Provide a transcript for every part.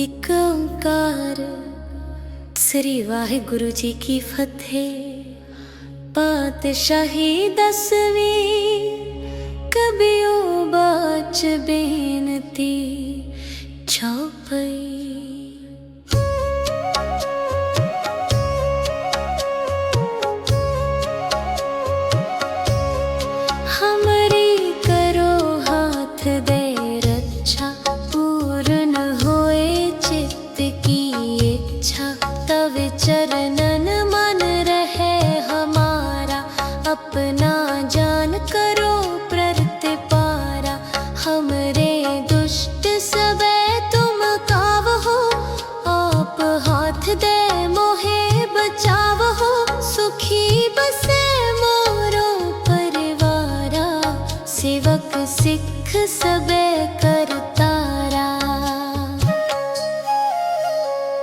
एक ओंकार श्री वाहिगुरु जी की फतेह। पातशाही 10वीं कबियो बाच बेनती चौपई। हमरी करो हाथ दे रक्षा, पूर्ण होए चित्त की इच्छा। तव चरणन मन रहे हमारा, अपना जान करो प्रतिपारा। हमरे दुष्ट सबे तुम कावहो, आप हाथ दे मोहे बचावहो। सुखी बसे मोरो परिवारा, सेवक सिख सबे करतारा।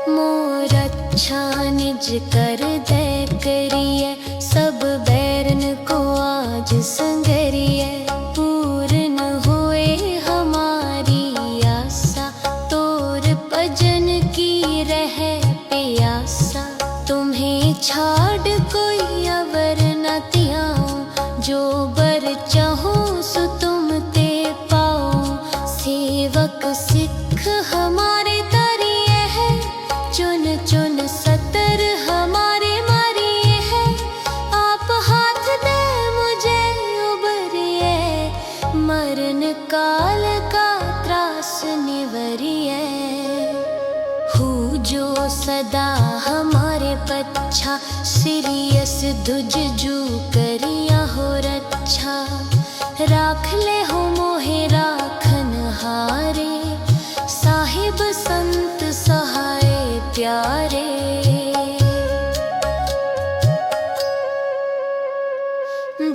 मोर अच्छा निज कर दे करिए, सब बैरन को आज संगरिए। पूर्ण हुए हमारी आशा, तोर भजन की रहे प्यासा। तुम्हें छाड़ कोई अवर न त्याऊं, जो बर चाहूं सो तुम ते पाऊं। सेवक सिख हमारे तारिये है, चुन चुन सतर हमारे मारिये है। आप हाथ दे मुझे उबरिए, मरण काल का त्रास निवरिए। हूँ जो सदा हमारे पच्छा, सिरियस दुज जू करिया हो रक्षा। राख ले हो मोहे राखन हारे, साहिब संत सहाय प्यारे।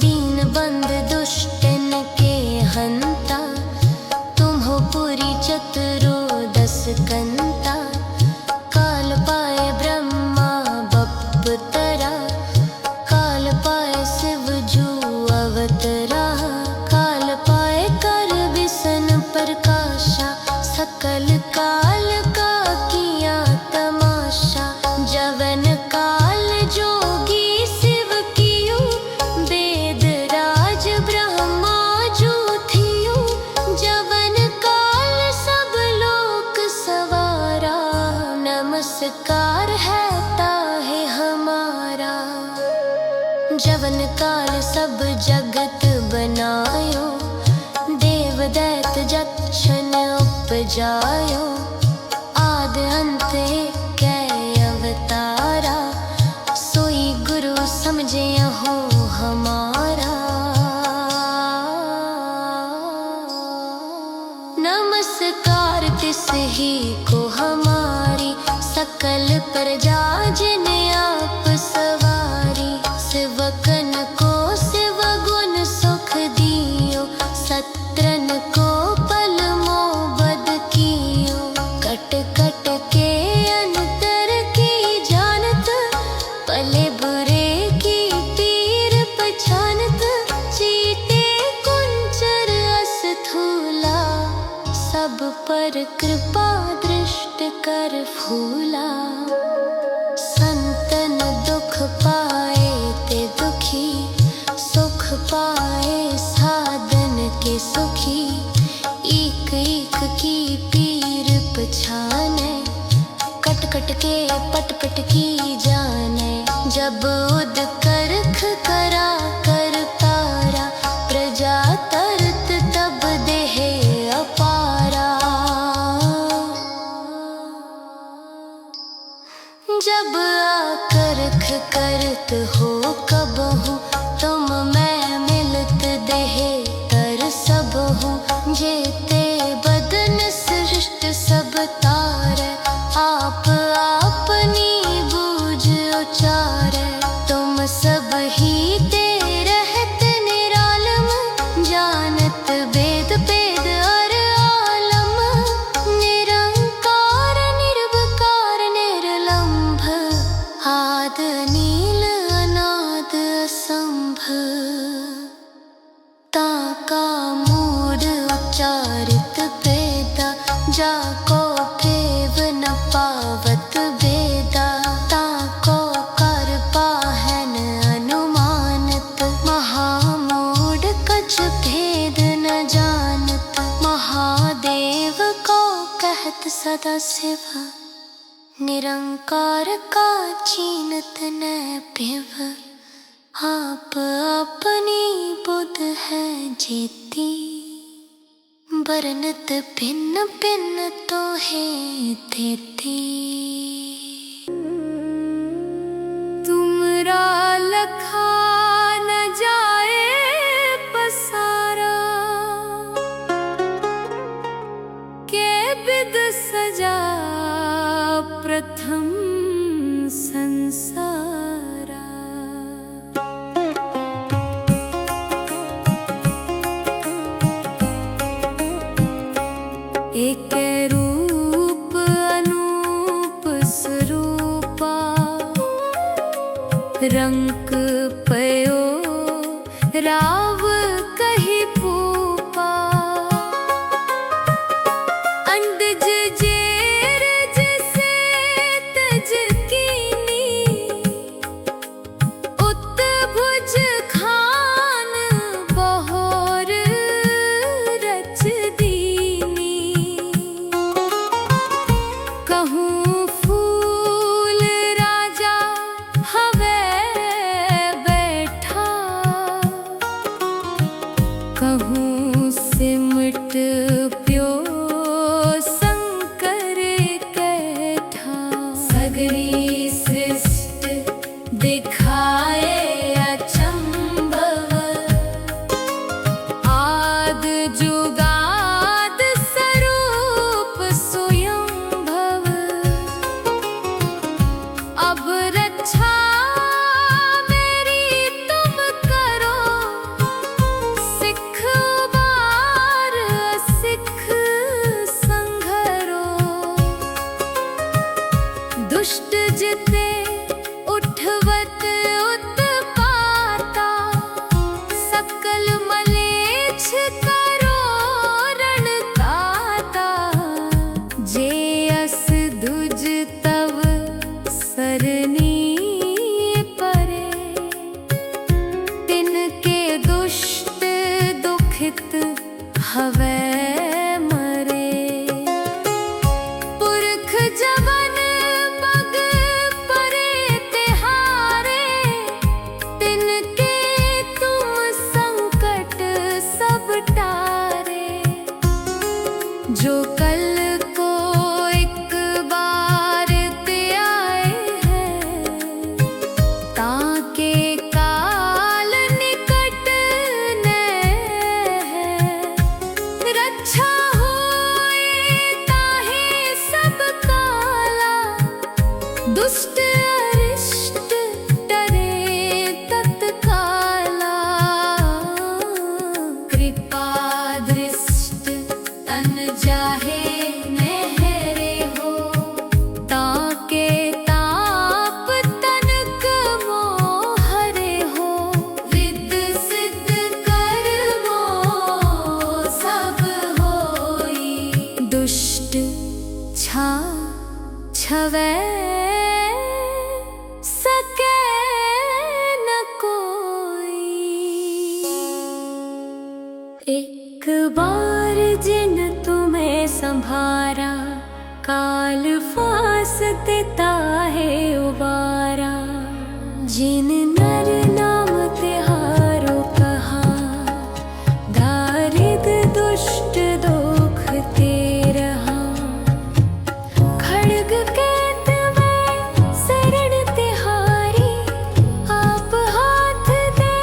दीन बंद दुष्टन के हंता, तुम हो पुरी चतुरोदस कंता। काल पाए ब्रह्मा बपतरा, काल पाए शिव जू अवतरा। काल पाए कर विसन प्रकाशा, सकल काल का किया तमाशा। जवन काल जोगी शिव कियो, वेद राज ब्रह्मा जू थियो। जवन काल सब लोक सवारा, नमस्कार है ताहे हमारा। जवन काल सब जगत बनायो, देव दैत जक्षन उपजायो। आद अंत कै अवतारा, सोई गुरु समझे हो हमारा। नमस्कार तिस ही को हमारी, सकल प्रजा जिन आप सवारी। सेवकन को शिव गुण सुख दियो, सत्रन को पल मोबद कियो। कट कट के अंतर की जानत, पले बुरे की पीर पहचानत। चीटे कुंचर अस्थूला, सब पर कृपा दृष्ट कर फूला। संतन दुख पाए ते दुखी, सुख पाए साधन के सुखी। एक एक की पीर पछाने, कट कट के पट पट की जाने। जब उद करख करा कर तारा, प्रजा तरत तब देह अपारा। जब आकरख करत हो कबहू, तुम मैं मिलत देह तर सब हूँ। जेते बदन सृष्ट सब तारे, आप अपनी बूझ उचारे। तुम सब ही ते रहत निरालम, जानत वेद वेद और आलम। निरंकार निर्विकार निर्लंभ, आद नील अनाद असंभ। ताका मूड उच्चारित पेदा, जाको फेव सदा शिव निरंकार का चीनत न पिव। आप अपनी बुध है जेती बरनत भिन्न भिन्न तो है देती। तुमरा लखा न जाए पसारा के बिद सजा प्रथम संसारा। एक रूप अनूप स्वरूपा रंक पयो राव कही पूपा। अंडज जेर जिसे तज कीनी उत भुज खान बहोर रच दीनी। कहूँ फूल राजा हवे बैठा कहूँ सिमट प्यो शंकर कैठा। सगरी सृष्टि दिखाए अचंभव आद जुगाद स्वरूप स्वयंभव। अब रक्षा मेरी तुम करो सिख उबार सिख संघरो। दुष्ट जिते उठवत उत्पाता सकल मलेच्छ करो रणकाता। जे अस दुज तव सरनी परे तिनके दुष्ट दुखित हवे मरे। पुरख जवन पग परे तिहारे तिनके तुम संकट सब टारे। जो कल को एक बार ते आए हैं ताके काल निकट न है। रक्षा होए ताहे सब काला दुष्ट अरिष्ट डरे तत्काला। कृपा दृष्ट तन जाहे नहरे हो ताके ताप तनक मोहरे हो। विद सिद्ध कर्मो सब होई दुष्ट छा छवै सके न कोई। एक बार जिन तुम्हें संभारा काल फास देता है उबारा। जिन नर नाम तिहारो कहा दारिद दुष्ट दुख ते रहा। खड्ग कैत में शरण तिहारी आप हाथ दे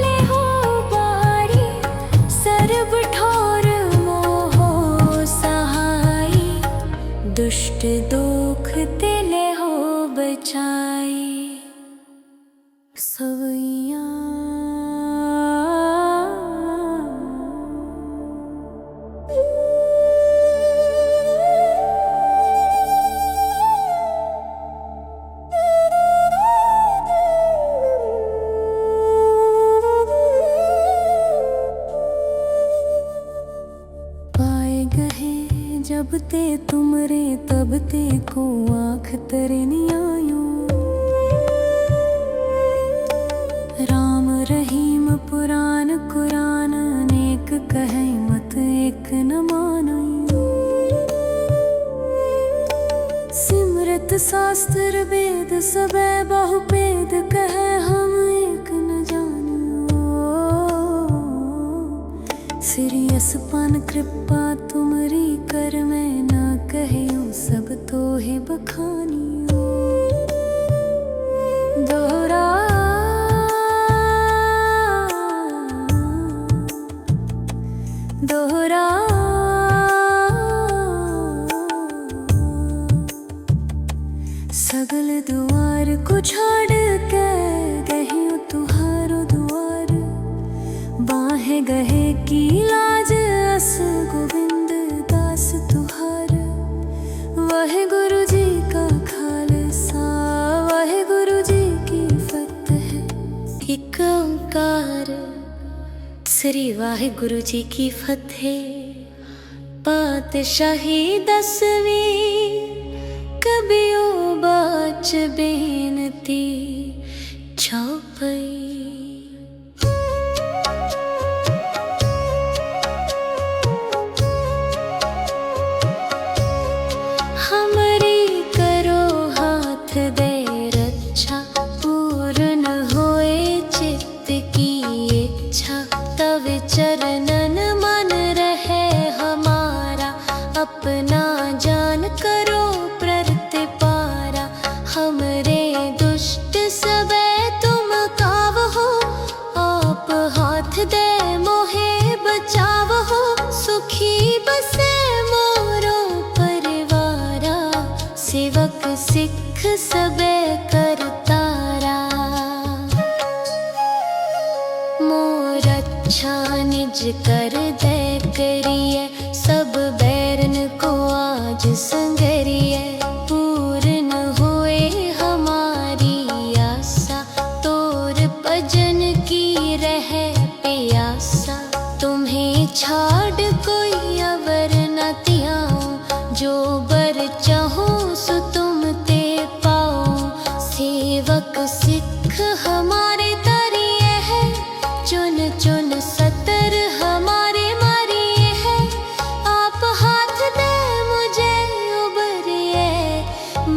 ले हो बारी। सर्ब ठोर मोहो सहाई दुष्ट दुख तिले हो बचाई। सवैया पाए गहे जब ते तुमरे तब ते को आँख तरे नी आयो। राम रहीम पुराण कुरान अनेक कहे मत एक न मानो। गणित शास्त्र वेद सबे बहुपेद कहे हम एक न जानियो। सीरियस पन कृपा तुमरी कर मैं ना कहियो सब तो ही बखानियो। दोहरा दोहरा सगल द्वार को छोड़ के गहियो तुहारो द्वार। बाहें गहे की लाज अस गोविंद दास तुहार। वाहे गुरु जी का खालसा वाहे गुरु जी की फतेह। एक ओंकार श्री वाहे गुरु जी की फतेह। पातशाही 10वीं कबियो बाच बेनती चौपई। हमरी करो हाथ दे रक्षा पूर्ण होए चित्त की इच्छा। तव चरणन मन रहे हमारा अपना जान करो प्रतिपारा। हमरे दुष्ट सबे तुम कावहो आप हाथ दे मोहे बचावहो। सुखी बसे मोरो परिवारा सेवक सिख सबे करतारा। मोर अच्छा निज कर दे करिए सब बैरन को आज संगरिए। पूर्ण हुए हमारी आशा तोर भजन की रहे प्यासा। तुम्हें छाड़ कोई अवर न त्याऊं जो बर चाहूं सो तुम ते पाऊं। सेवक सिख हमारे तरिए है चुन चुन सतर हमारे मारिए है। आप हाथ दे मुझे उबरिए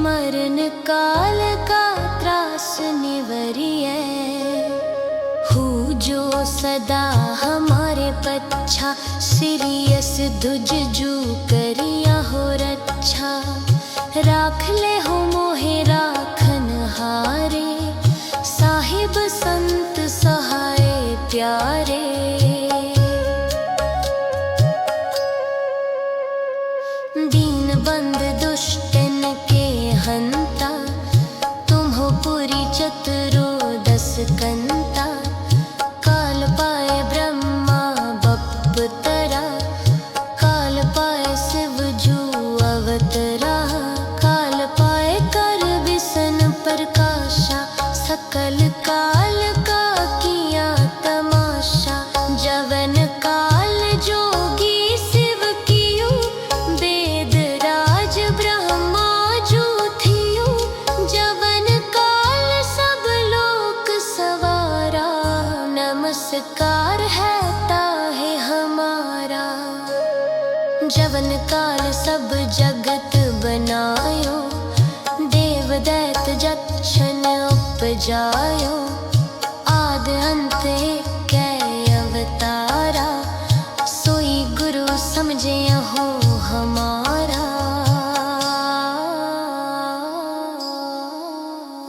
मरण काल का त्रास निवरिए। हु जो सदा हमारे पच्छा सीरियस दुज जू करिया हो रक्षा। राख ले हो मोहे राखन हारे साहिब संत सहाय प्यारे। दीन बंद दुष्टन के हंता तुम हो पुरी चतुरो 10 कंता। काल पाए ब्रह्मा बप तरा काल पाए शिव जू अवतरा। काल पाए कर विसन प्रकाशा सकल काल का किया तमाशा। जवन काल जोगी शिव कियो वेद राज ब्रह्मा जू थियो। जवन काल सब लोक सवारा नमस्कार है ताहे हमारा। जवन काल सब जगत बनायो देव दैत जक्षन उपजायो। आद अंत कै अवतारा सोई गुरु समझे हो हमारा।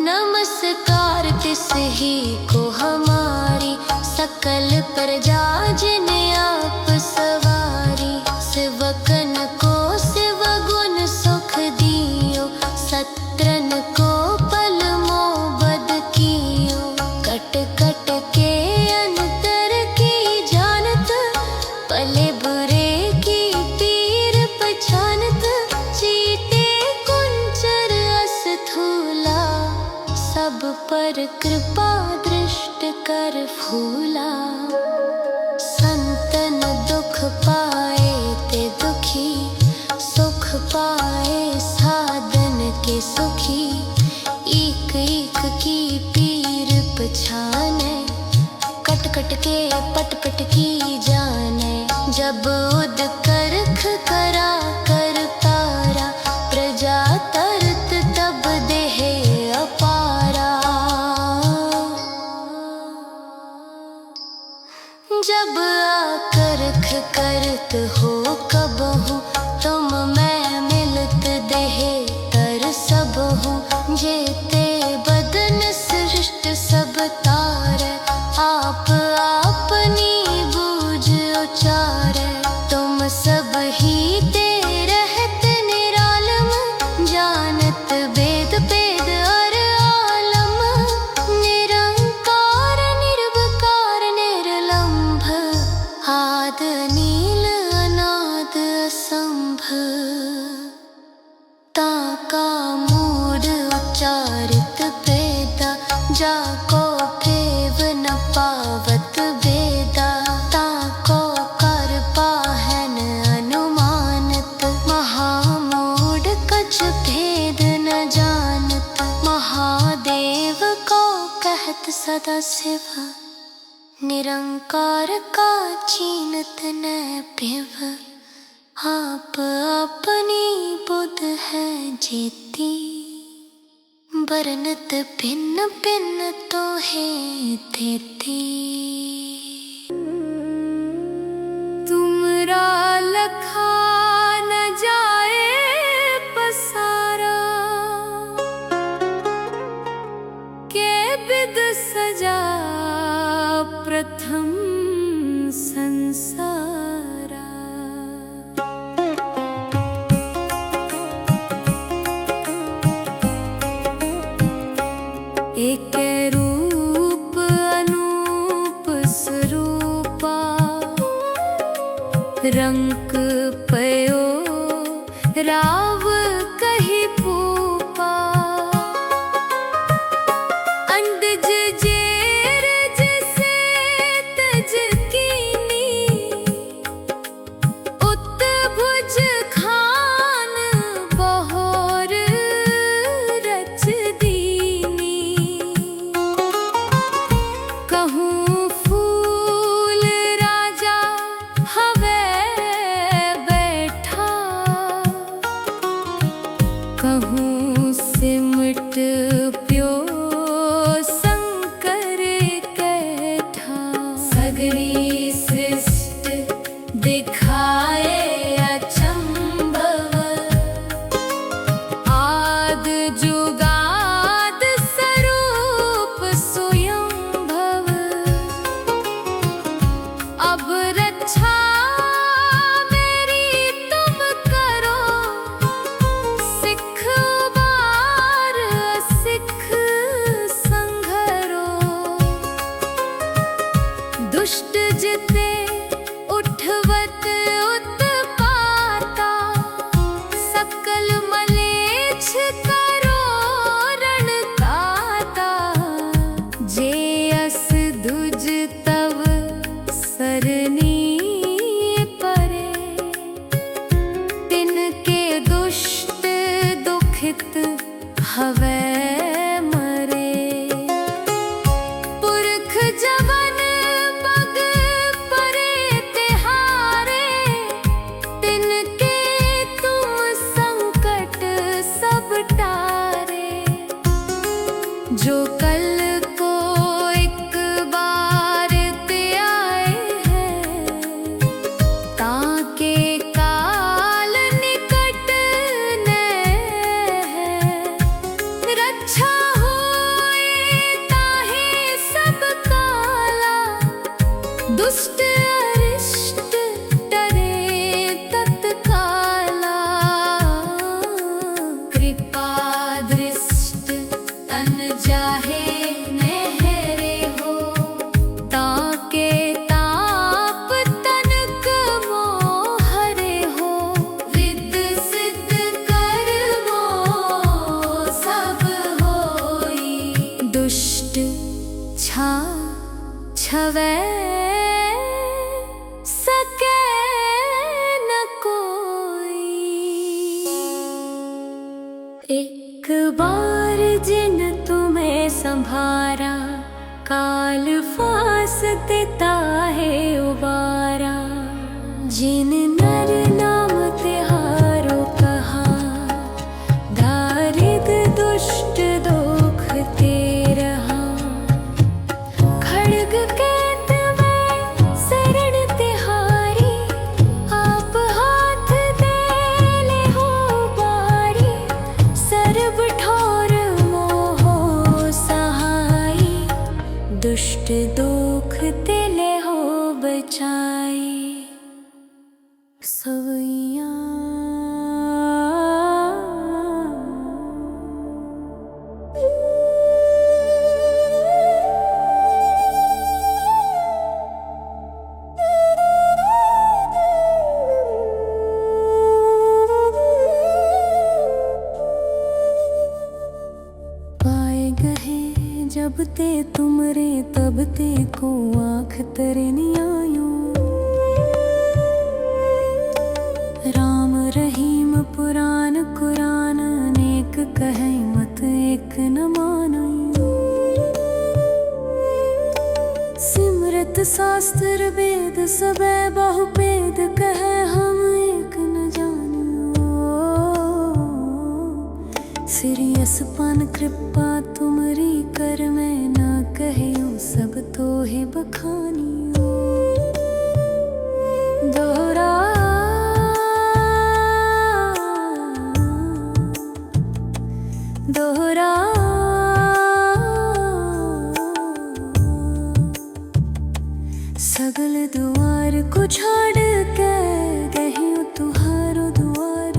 नमस्कार तिस ही को हमारी सकल प्रजा जिन आप सवारी। सेवकन को शिव गुण सुख दियो सत्रन को पल मोबद कियो। कट कट के अंतर की जानत पले बुरे की पीर पहचानत। चीते कुंचर अस्थूला सब पर कृपा दृष्ट कर फूला। संतन दुख पाए ते दुखी सुख पाए साधन के सुखी। एक एक की पीर पछाने कट कट के पट पट की जाने। जब उद करख करा कर तारा प्रजा तरत तब करत हो कबहू तुम मैं मिलत देहे तर सब हूँ जेते बदन सृष्ट सब तारे आप अपनी बूझ उचारे तुम सब ही ते रहत निरालम जानत वेद वेद और आलम निरंकार निर्विकार निर्लंभ आद नील अनाद असंभ ताका मूड उच्चारित वेदा जाको फेव न पावत वेदा ताको कर पाहन अनुमानत महामूड कछ भेद न जानत महादेव को कहत सदा शिव निरंकार का चीनत न पिव आप अपनी बुध है जेती बरनत भिन्न भिन्न तो है देती तुमरा लखा न जाए पसारा के विद सजा प्रथम संसारा एक रूप अनूप स्वरूपा रंक पयो राव कही पूपा अंडज जेर जैसे तज कीनी उत भुज खान बहोर रच दीनी कहूँ फूल राजा हवे बैठा कहूँ सिमट प्यो शंकर कैठा सगरी सृष्टि दिखाए अचंभव आद जुगाद स्वरूप स्वयंभव अब रक्षा मेरी तुम करो सिख उबार सिख संघरो दुष्ट जिते उठवत उत्पाता सकल मलेच्छ करो रणकाता जे अस दुज तव सरनी परे तिनके दुष्ट दुखित हवे मरे पुरख जवन पग परे तिहारे तिनके तुम संकट सब टारे जो कल को एक बार ते आए हैं ताके काल निकट न है रक्षा होए ताहे सब काला दुष्ट अरिष्ट डरे तत्काला कृपा दृष्ट तन जाहे नहरे हो ताके ताप तनक मोहरे हो विद सिद्ध कर्मो सब होई दुष्ट छा छवै सके न कोई एक बार जिन तुम्हें संभारा काल फास देता है उबारा जिन नर नाम तिहारो कहा दारिद दुष्ट दुख ते रहा खड्ग केत में शरण तिहारी दुख तिले हो बचाई सवैया। पाए गहे जब ते तुमरे तब ते को आँख तरे नियायो। राम रहीम पुराण कुरान अनेक कहे मत एक न मानो। सिमरत शास्त्र वेद सबे बहुपेद कहे हम एक न जानियो। सिरियस पान कृपा तुमरी कर मैं ना कहियो सब तो ही बखानियो। दोहरा दोहरा सगल द्वार को छोड़ के गहियो तुहारो द्वार।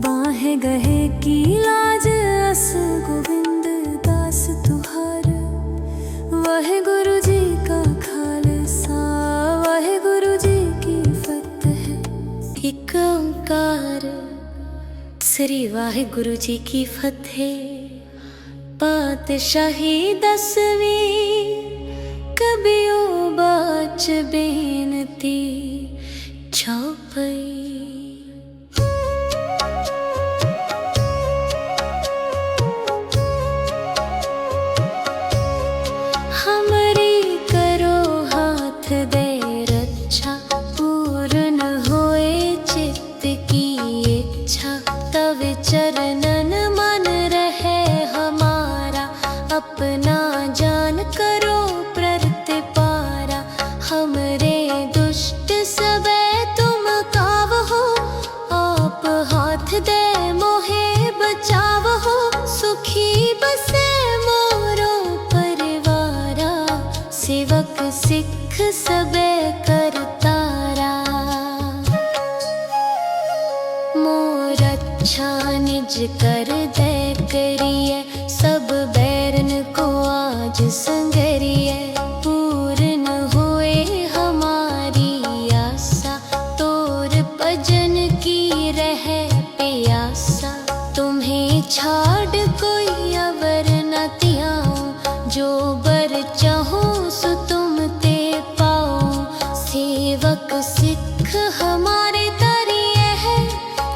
बाहे गहे की लाज अस गोविंद दास तुहार। वाहे गुरु जी का खालसा वाहे गुरु जी की फतेह। एक ओंकार श्री वाहे गुरु जी की फतेह। पातशाही 10वीं कबियो बाच बेनती चौपई। हमरी करो हाथ दे रक्षा पूर्ण होए चित्त की इच्छा। तव चरणन मन रहे हमारा अपना जान करो प्रतिपारा। हमरे दुष्ट सबे तुम कावहो आप हाथ दे मोहे बचावहो। सुखी बसे मोरो परिवारा सेवक सिख सबे करतारा। मोर अच्छा निज कर दे करिए सब बैरन को आज संगरिए। पूर्ण हुए हमारी आशा तोर भजन की रहे प्यासा। तुम्हें छाड़ कोई अवर न त्याऊं जो बर चाहूं सो तुम ते पाऊं। सेवक सिख हमारे तरिए है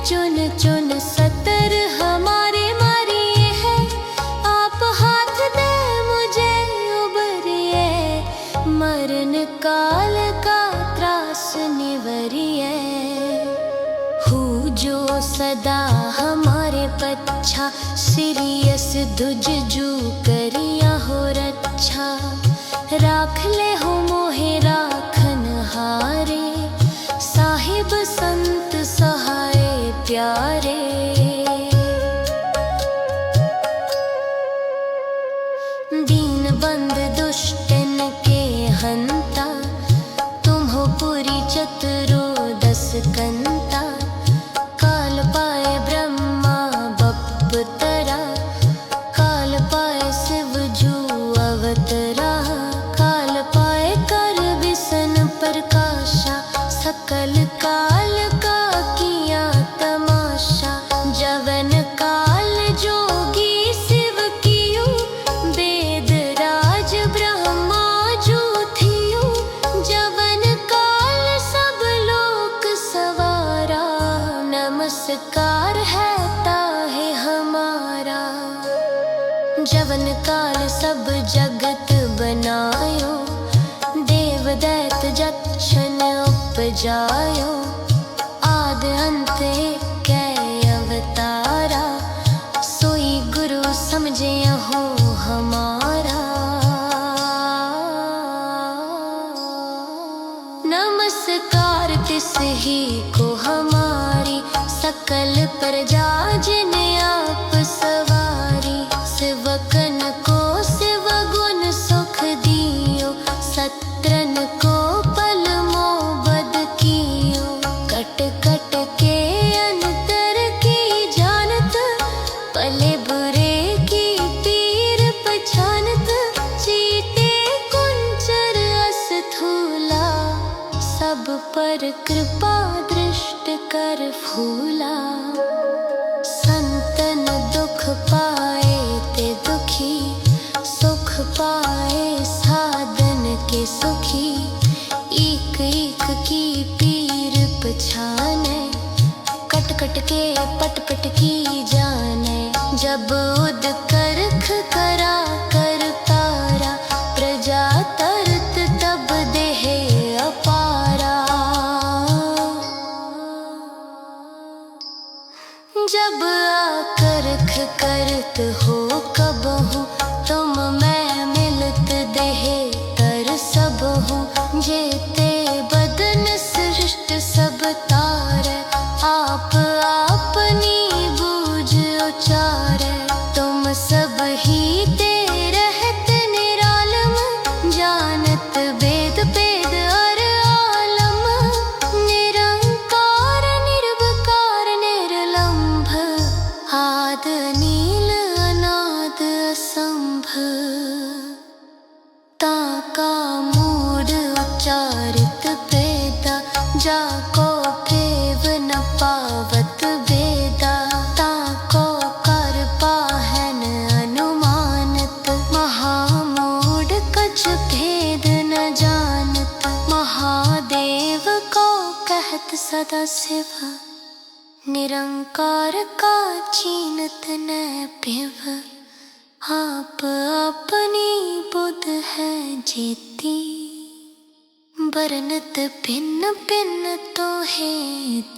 चुन चुन सतर हमारे मारिए है। आप हाथ दे मुझे उबरिए मरण काल का त्रास निवरिए। हूँ जो सदा हमारे पच्छा सिरियस दुज जू करिया हो रक्षा। राख ले हो मोहे राखन हारे साहिब संत सहाय प्यारे। दीन बंद दुष्टन के हंता तुम हो पुरी चतुरो 10 कंता। काल पाए ब्रह्मा बप तरा काल पाए शिव जू अवतरा। काल पाए कर विसन प्रकाशा सकल काल का किया तमाशा। जवन काल जोगी शिव कियो वेद राज ब्रह्मा जो थियो। जवन काल सब लोक सवारा नमस्कार है ताहे हमारा। जवन काल सब जगत बनायो देव दैत जक्षन उपजायो। आद अंत कै अवतारा सोई गुरु समझे हो हमारा। नमस्कार तिस ही को हमारी सकल प्रजा जिन आप सवारी। सेवकन को शिव गुण सुख दी करत हो कबहू, तुम मैं मिलत देहे तर सब हूँ। जेते बदन सृष्ट सब तारे, आप आपनी बूझ उचारे। तुम सब ही ते रहत निरालम, जानत वेद वेद अर आलम। निरंकार निर्विकार निर्लंभ, आद नील अनाद असंभ। ताका मूढ़ उच्चारित वेदा, जाको केव न पावत वेदा। ताको कर पाहन अनुमानत, महामूढ़ कछ भेद न जानत। महादेव को कहत सदा शिव, निरंकार का चीनत न पिव। आप अपनी बुध है जेती, बरनत भिन्न भिन्न तो है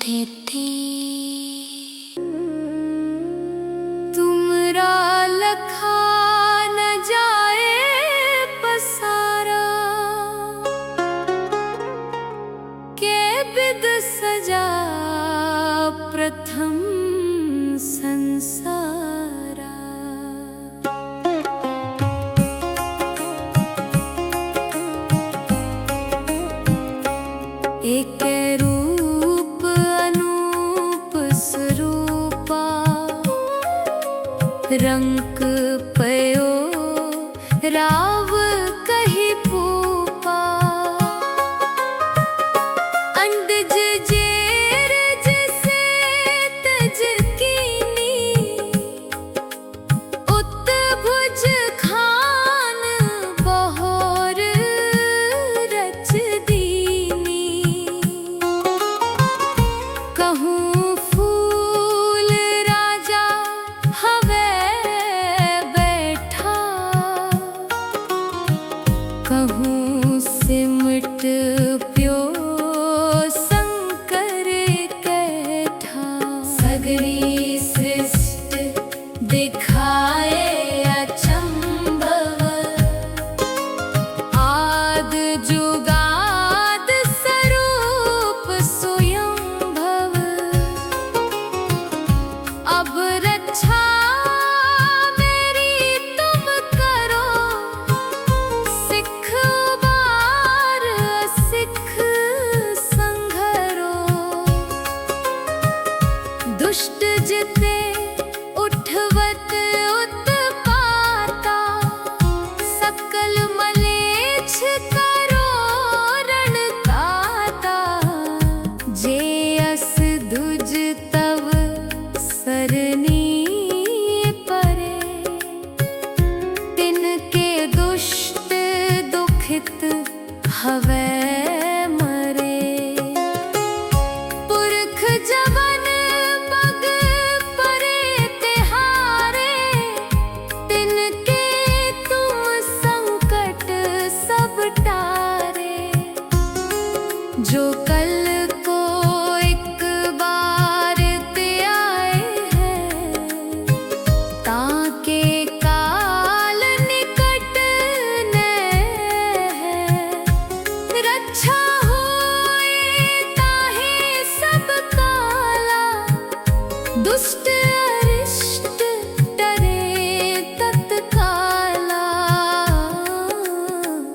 देती। तुमरा लखा न जाए पसारा, के बिद सजा प्रथम संसारा। एक रूप अनूप स्वरूपा, रंक पयो राव कही पूपा। अंडज जेरज से तज कीनी, उत्भुज खान बहोर रच दीनी। कहूँ फूल राजा हवे बैठा, कहूँ सिमट प्यो शंकर कैठा। सगरी सृष्टि दिखाए अचंभव, आद जुगाद स्वरूप स्वयंभव। अब रक्षा मेरी तुम करो, सिख उबार सिख संघरो। दुष्ट जिते उठवत उत्पाता, सकल मलेच्छ करो रणदाता। जे अस दुज तव सरनी परे, तिनके दुष्ट दुखित हवे मरे। पुरख जवन पग परे तिहारे, तिनके तुम संकट सब टारे। जो कल को एक बार ते आए हैं, ताके काल निकट न है। रक्षा होए ताहे सब काला, दुष्ट अरिष्ट डरे तत्काला।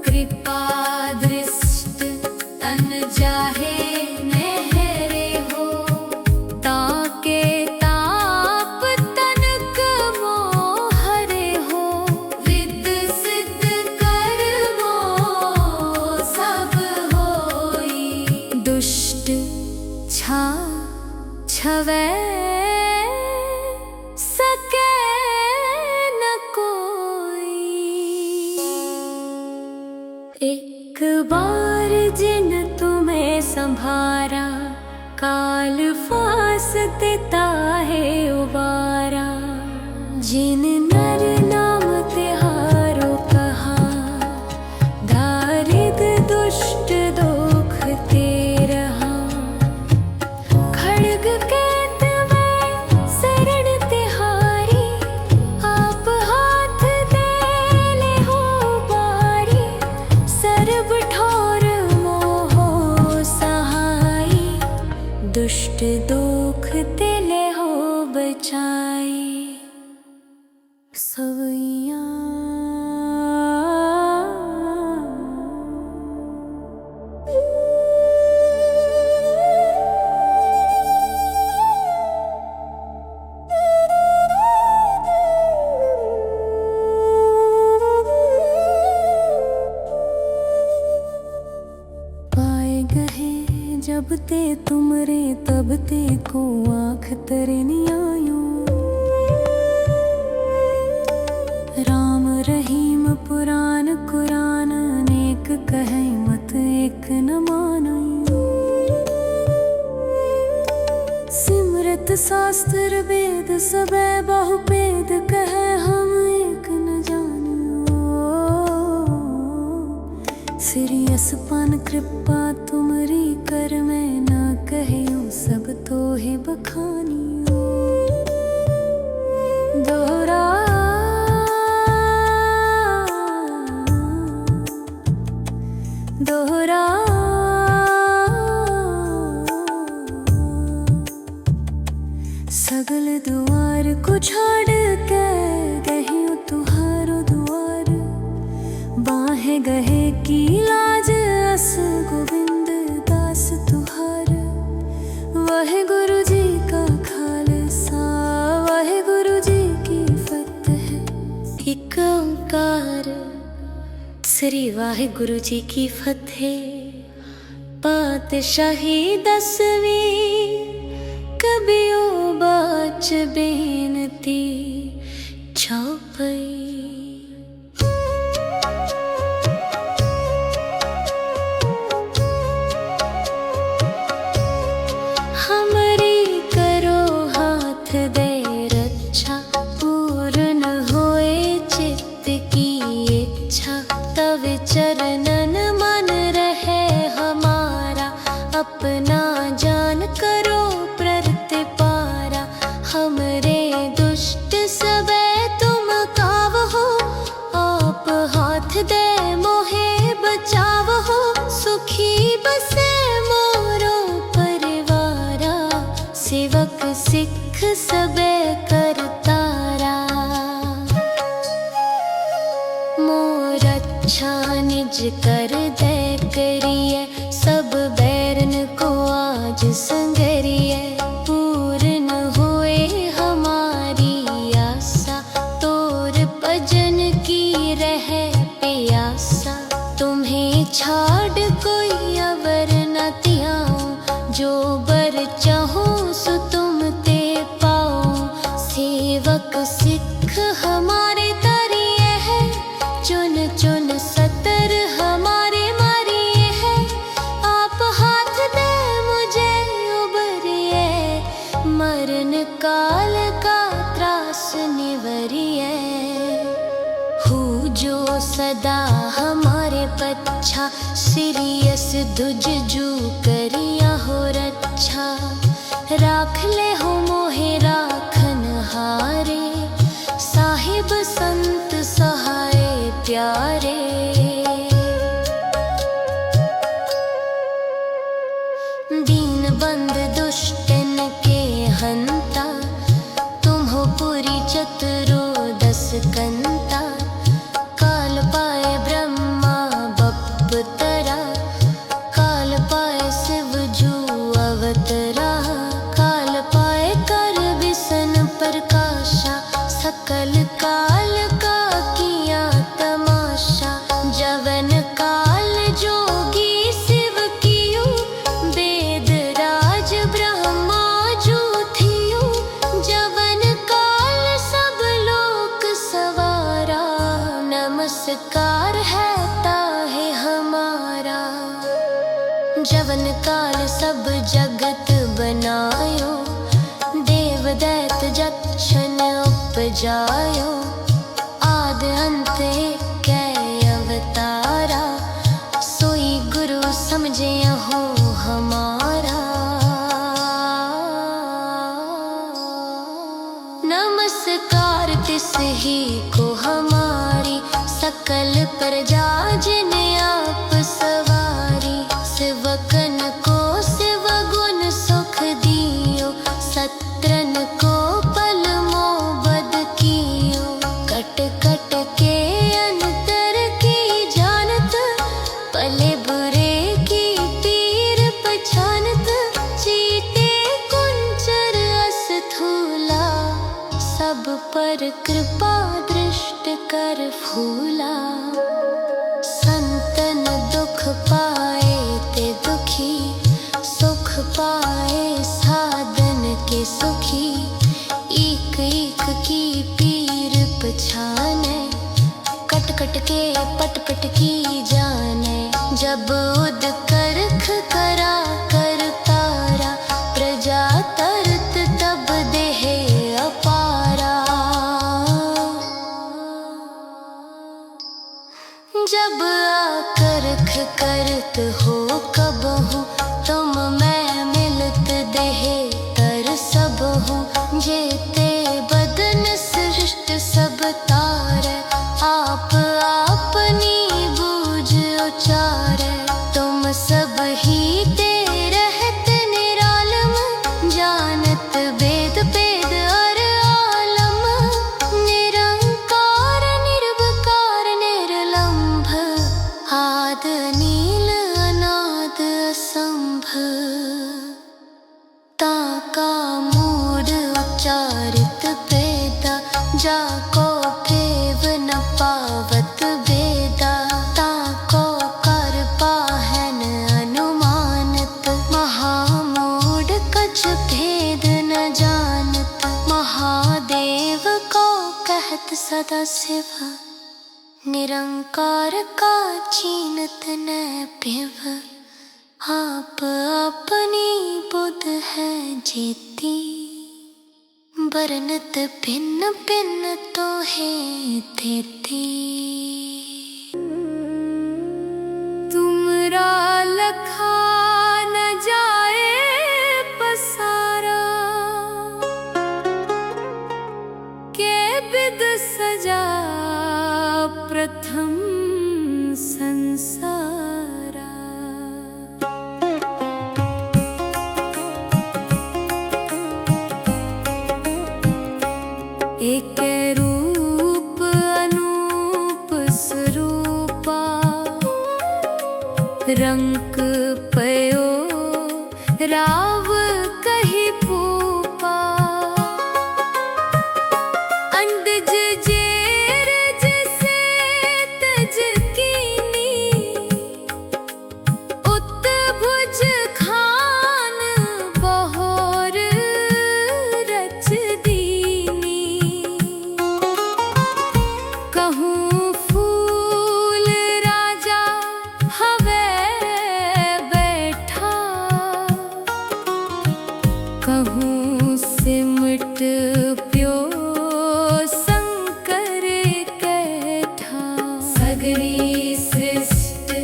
कृपा दृष्ट तन जाहे नहरे हो, ताके ताप तनक मोहरे हो। विद सिद्ध कर्मो सब होई, दुष्ट छा छवै सके न कोई। एक बार जिन तुम्हें संभारा, काल फास देता है उबारा। जिन नर नाम तिहारो कहा, दारिद दुष्ट दुख ते रहा। खड्ग केत में शरण तिहारी, सवैया पाए गहे जब ते तुमरे तब ते को आँख तरे नी आयूं। राम रहीम पुराण कुरान अनेक कहे मत एक न मानूं। सिमरत शास्त्र वेद सबे बहुपेद कहे हम एक न जानूं। श्री असपान कृपा तुमरी कर मैं न कहियो सब तो ही बखानियो। दोहरा दोहरा सगल द्वार को छोड़ के गहियो तुहारो द्वार। बाहे गहे की लाज अस गोविंद दास तुहार। वह गुरु जी का खालसा वह गुरु जी की फतेह। एक ओंकार श्री वाहिगुरु जी की फतेह। पातशाही 10वीं कबियो बाच बेनती चौपई। हमरी करो हाथ दे रक्षा पूर्ण होए चित्त की इच्छा। तव चरणन मन रहे हमारा अपना जान करो प्रतिपारा। हमरे दुष्ट सबे तुम काव हो आप हाथ दे मोहे बचाव हो। सुखी बसे मोरो परिवारा सेवक सिख सबे करतारा। मोर अच्छा निज कर दे करिए सब बैरन को आज संगरिए। पूर्ण होए हमारी आशा तोर भजन की रहे प्यासा। तुम्हें छाड़ कोई अवर न त्याऊं जो बर चाहूं सो तुम ते पाऊं। सेवक सिख हमारे तारिये है चुन चुन सतर हमारे मारिये है। आप हाथ दे मुझे उबरिए मरण काल का त्रास निवरिए। हूँ जो सदा हमारे पच्छा सिरियस दुज जू करिया हो रच्छा। राख ले हो मोहे राखन हारे साहिब संत सहाय प्यारे। दीन बंद दुष्टन के हंता तुम हो पुरी चतुरोदस कंता। काल पाए ब्रह्मा बप तरा काल पाए शिव जू अवतरा। काल पाए कर विसन प्रकाशा सकल काल का किया तमाशा। जवन काल जोगी शिव कियो वेद राज ब्रह्मा जू थियो। जवन काल सब लोक सवारा नमस्कार है ताहे हमारा। जवन काल सब जगत बनायो देव दैत जक्षन उपजायो। आद अंत कै अवतारा सोई गुरु समझे हो हमारा। नमस्कार तिस ही को हमारी सकल प्रजा जिन आप सवारी। सेवकन को शिव गुण सुख दियो सत्रन को पल मोबद कियो। कृपा दृष्टि कर फूला। संतन दुख पाए ते दुखी, सुख पाए साधन के सुखी। एक एक की पीर पछाने, कट कट के पट पट की जाने। जब उद करख करा कर तारा, प्रजा तरत तब देह अपारा। जब आकरख करत हो कबहु, तुम मैं मिलत देह तर सब हूँ। जेते बदन सृष्ट सब तारे, आप अपनी बूझ उचारे। तुम सब ही ते रहत निरालम, जानत वेद पेद अर आलम। निरंकार निर्विकार निर्लंभ, आद नील अनाद असंभ। ताका मूढ़ उच्चारित वेदा, जाको केव न पावत वेदा। ताको कर पाहन अनुमानत, महामूढ़ कछ भेद न जानत। महादेव को कहत सदा शिव, निरंकार का चीनत न पिव। आप अपनी बुध है जेती, बरनत भिन्न भिन्न तो है देती। तुमरा लखा न जाए पसारा, के बिद सजा प्रथम संसारा। एक रूप अनूप स्वरूपा, रंक पयो राव कही पूपा। अंडज जेर जिसे तज कीनी, उत भुज खान बहोर रच दीनी। कहूँ फूल राजा हवे बैठा, कहूँ सिमट प्यो शंकर कैठा। सगरी सृष्टि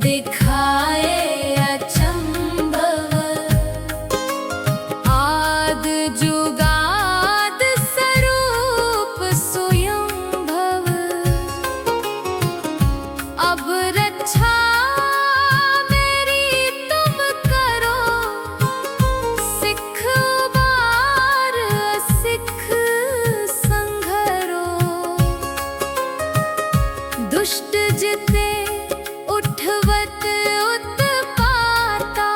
दिखाए अचंभव, आद जुगाद स्वरूप स्वयंभव। अब रक्षा मेरी तुम करो, सिख उबार सिख संघरो। दुष्ट जिते उठवत उत्पाता,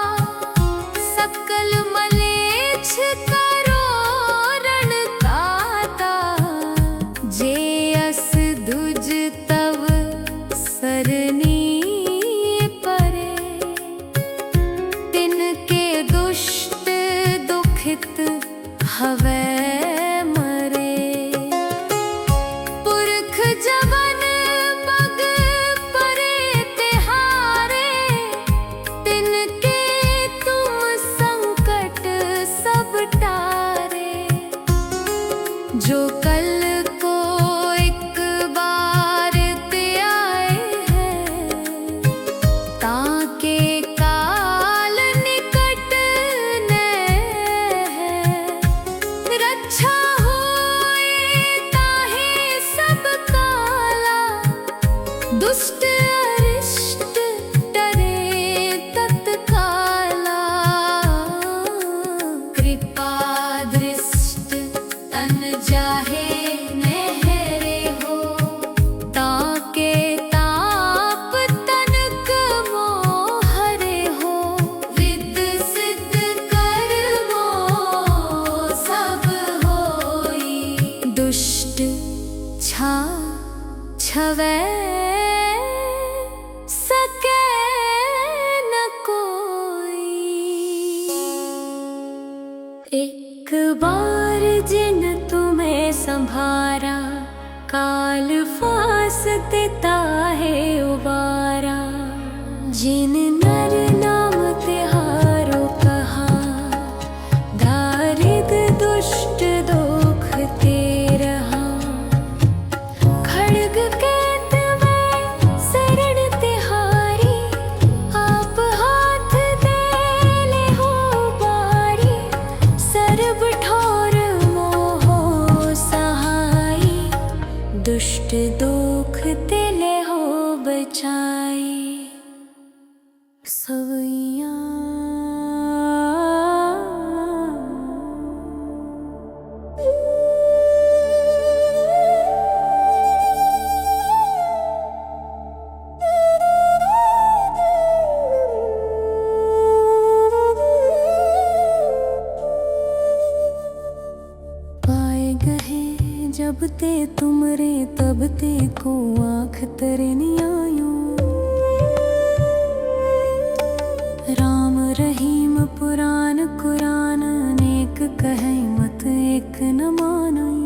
सकल मलेच्छ करो रणकाता। जे अस दुज तव सरनी परे, तिनके दुष्ट दुखित हवे मरे। पुरख जवन पग परे तिहारे, तिनके तुम संकट सब टारे। जो कल को एक बार ते आए हैं, ताके काल निकट न है। रक्षा होए ताहे सब काला, दुष्ट अरिष्ट डरे तत्काला। कृपा दृष्ट तन जाहे छा छवे सके न कोई। एक बार जिन तुम्हें संभारा, काल फास देता है उबारा। जिन नर नाम तिहारो कहा, दारिद दुष्ट दोखते रहा। खड्ग केत में शरण तिहारी, आप हाथ दे ले हो बारी। सर्ब ठोर मोह सहाई, दुष्ट दोखते ले हो बचाई। सवैया पाए गहे जब ते तुमरे, तब ते को आँख तरे नियायूं। राम रहीम पुराण कुरान, अनेक कहे मत एक न मानूं।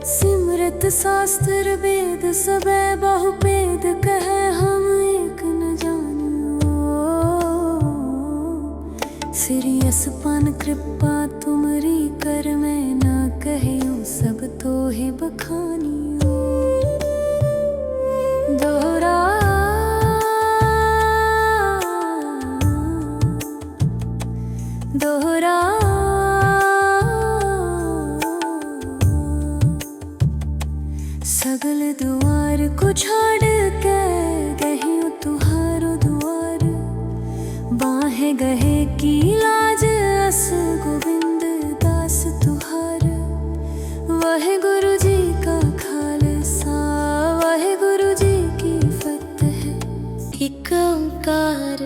सिमरत शास्त्र वेद सबे बहुपेद, कहे हम एक न जानूं। श्री असपान कृपा तुमरी कर, मैं न कहियो सब तो ही बखानियो। दोहरा दोहरा सगल दुआर को छोड़ के गहियो तुहारो दुआर। बाहे गहे की लाज अस गोविंद दास तुहार। वह गुरु जी का खालसा, वह गुरु जी की फतेह। एक ओंकार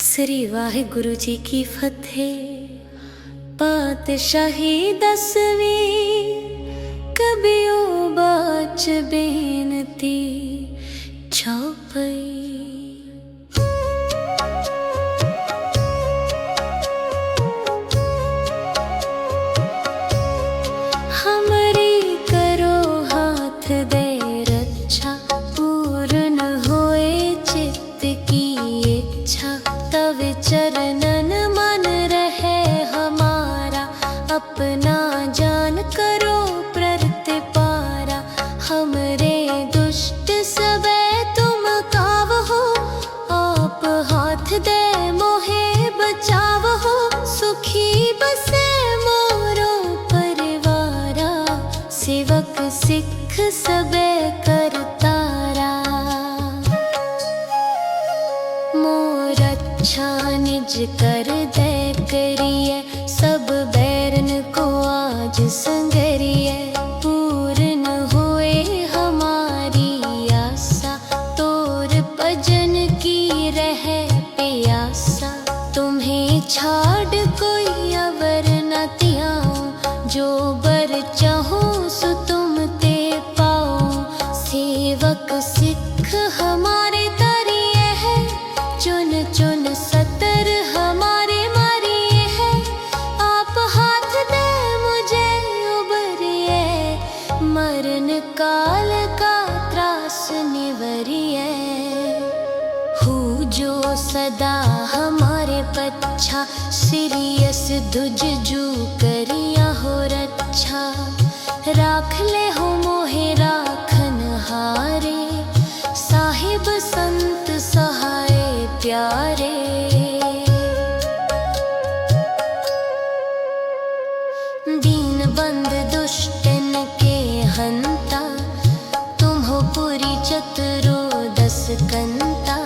श्री वाहिगुरु जी की फतेह। पातशाही 10वीं, कबियो बाच बेनती चौपई। हमरी करो हाथ दे रक्षा, पूर्ण होए चित्त की इच्छा। तव चरणन मन रहे हमारा, अपना जान करो प्रतिपारा। हमरे दुष्ट सबे तुम कावहो, आप हाथ दे मोहे बचावहो। सुखी बसे मोरो परिवारा, सेवक सिख सबे करतारा। मोर अच्छा निज कर दे करिए, सब बैरन को आज संगरिए। पूर्ण होए हमारी आशा, तोर भजन की रहे प्यासा। तुम्हें छाड़ कोई अवर न त्याऊं, जो बर चाहूं सो तुम ते पाऊं। सेवक सिख हमारे तारिये है, चुन चुन सतर हमारे मारिये है। आप हाथ दे मुझे उबरिए, मरण काल का त्रास निवरिए। हूँ जो सदा हमारे पच्छा, सिरियस दुज जू करिया हो रक्षा। राख ले हो मोहे राखन हारे, साहिब संत सहाय प्यारे। दीन बंद दुष्टन के हंता, तुम हो पुरी चतुरो 10 कंता।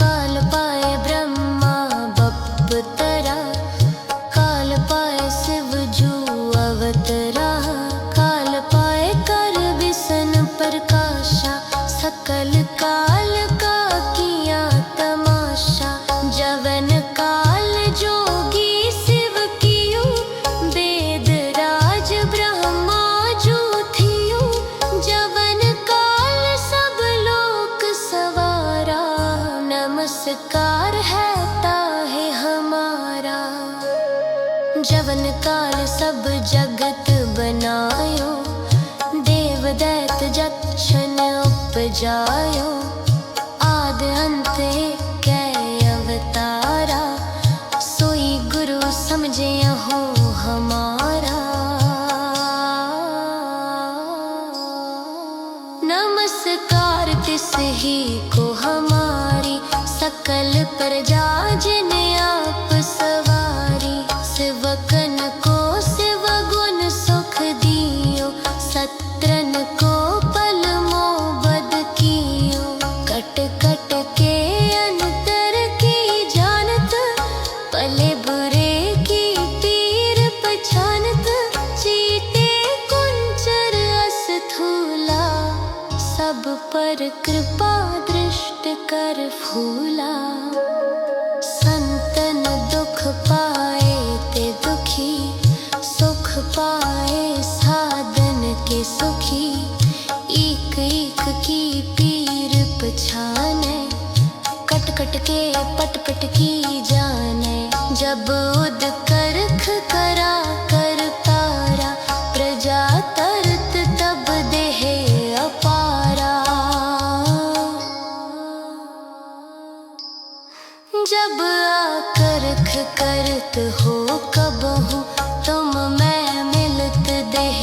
काल पाए ब्रह्मा बपतरा, काल पाए शिव जू अवतरा। काल पाए कर विसन प्रकाशा, सकल काल का किया तमाशा। जवन काल जोगी शिव कियो, वेद राज सब जगत बनायो, देव दैत जक्षन उपजायो। आद अंत कै अवतारा, सोई गुरु समझे हो हमारा। नमस्कार तिस ही को हमारी, सकल प्रजा जिन आप सवारी। सेवकन को शिव गुण सुख दियो, सत्रन को पल मोबद कियो। कट कट के अंतर की जानत, भले बुरे की पीर पहचानत। चीटे कुंचर अस्थूला, सब पर कृपा दृष्ट कर फूला। संतन दुख पाए ते दुखी, सुख पाए साधन के सुखी। एक एक की पीर पछाने, कट कट के पट पट की जाने। जब उद करख करा कर तारा, प्रजा तरत तब देह अपारा। जब आकर्ख करत हो कबहू, तुम मैं मिलत देह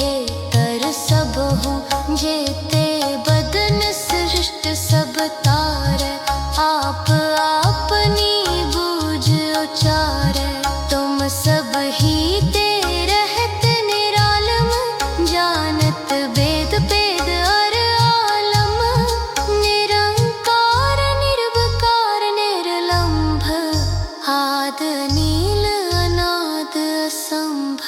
तर सब हूँ। जेते बदन सृष्ट सब तारे, आप अपनी बूझ उचारे। तुम सब ही ते रहत निरालम, जानत वेद वेद और आलम। निरंकार निर्विकार निर्लंभ, आद नील अनाद असंभ।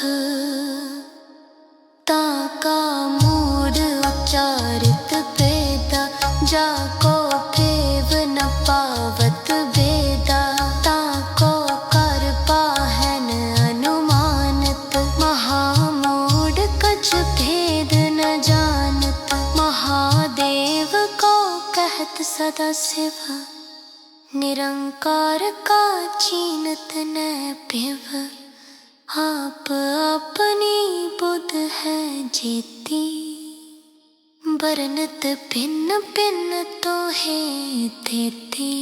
ताका मूढ़ उच्चारित वेदा, जाको फेव न पावत वेदा। ताको कर पाहन अनुमानत, महामूढ़ कछ भेद न जानत। महादेव को कहत सदा शिव, निरंकार का चीनत न पिव। आप अपनी बुध है जेती, बरनत भिन्न भिन्न तो है देती।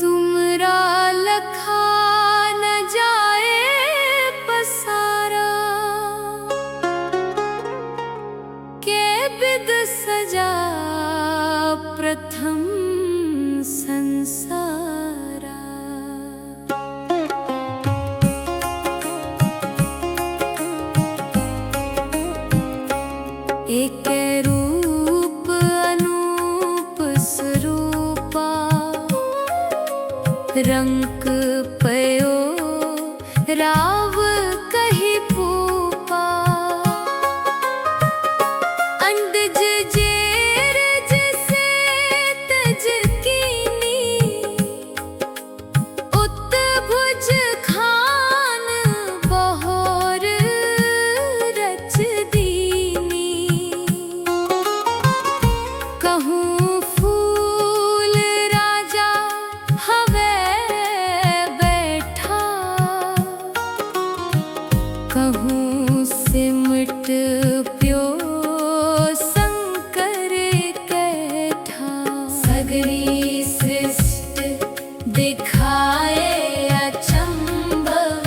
तुमरा लखा न जाए पसारा, के बिद सजा प्रथम संसारा। एक रूप अनूप स्वरूपा, रंक पयो राव कही पूपा। अंडज जेर जैसे तज कीनी, उत्भुज खान बहोर रच दीनी। कहूँ फूल राजा हवे बैठा, कहूँ सिमट प्यो शंकर कैठा। सगरी सृष्ट दिखाए अचंभव,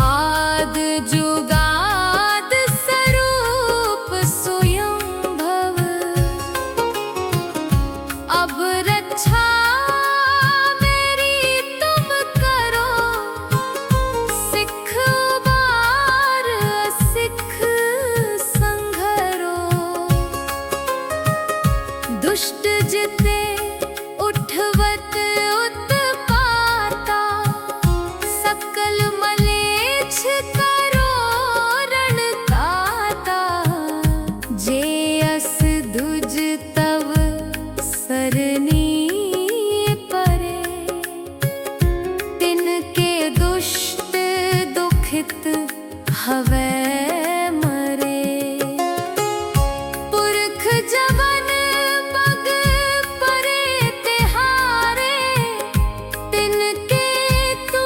आद जुगाद स्वरूप स्वयंभव। अब रक्षा मेरी तुम करो, सिख उबार सिख संघरो। दुष्ट जिते उठवत उत्पाता, सकल मलेच्छ करो रणकाता। जे अस दुज तव सरनी परे, तिनके दुष्ट दुखित हवे मरे। पुरख जवन मग परे तिहारे, तिनके तू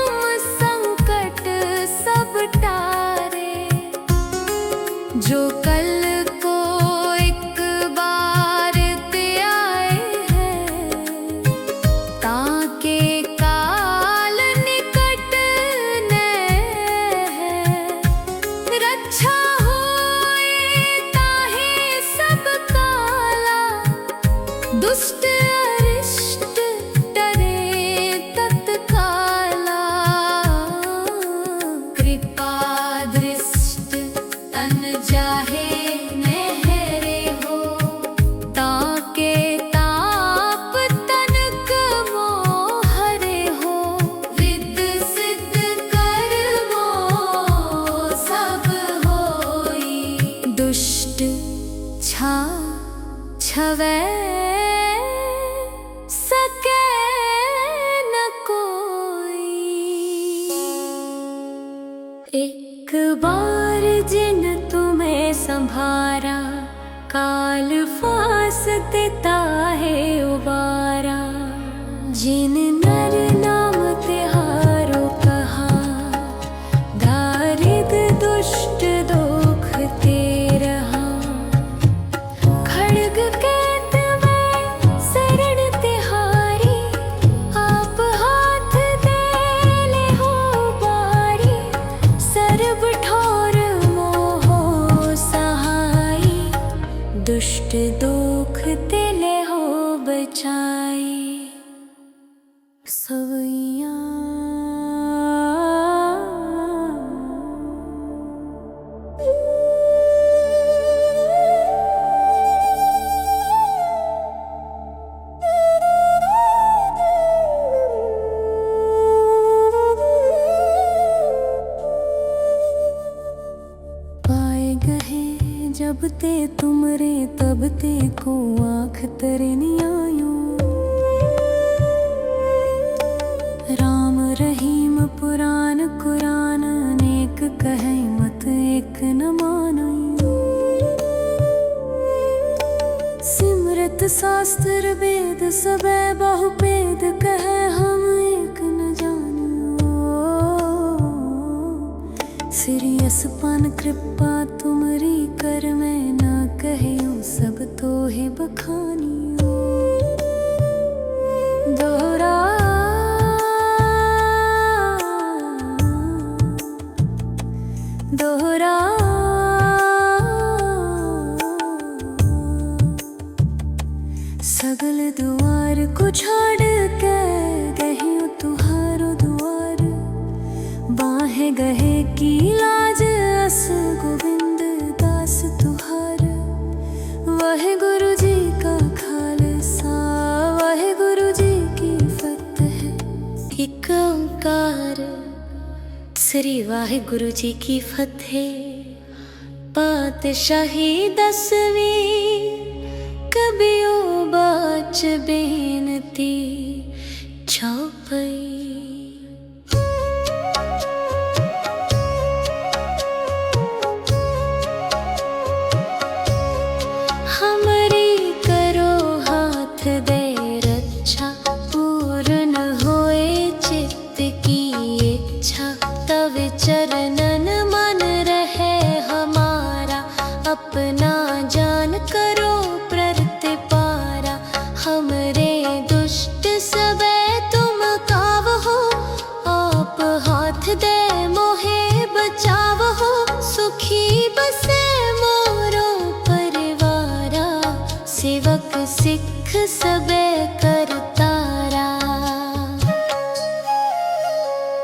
एक बार जिन तुम्हें संभारा, काल फांस देता है उबारा। जिन नर नाम तिहारो कहा, दारिद दुष्ट दोख ते रहा। खड्ग केत में शरण तिहारी, आप हाथ दे ले हो बारी। सर्ब ठोर मोह सहाई, दुष्ट दोख ते ले हो बचाई। सवैया पाए गहे जब ते तुमरे, तब ते को आँख तरनी आयूं। राम रहीम पुराण कुरान, अनेक कहे मत एक न मानूं। सिमरत शास्त्र वेद सबे बहुपेद, कहे हम एक न जानूं। श्री असपन कृपा तुमरी कर, मैं न कहियो सब तो ही बखानियो। दोहरा दोहरा सगल दुआर को छोड़ के गहियो तुहारो दुआर। बाहे गहे की लाज अस गोविंद दास तुहार। वाहे गुरु जी का खालसा, वाहे गुरु जी की फतेह। एक ओंकार श्री वाहिगुरु जी की फतेह। पातशाही 10वीं, कबियो बाच बेनती चौपई। हमरी करो हाथ दे रक्षा, पूर्ण होए चित्त की इच्छा। तव चरणन मन रहे हमारा, अपना जान करो प्रतिपारा। हमरे दुष्ट सबे तुम कावहो, आप हाथ दे मोहे बचावहो। सुखी बसे मोरो परिवारा, सेवक सिख सबे करतारा।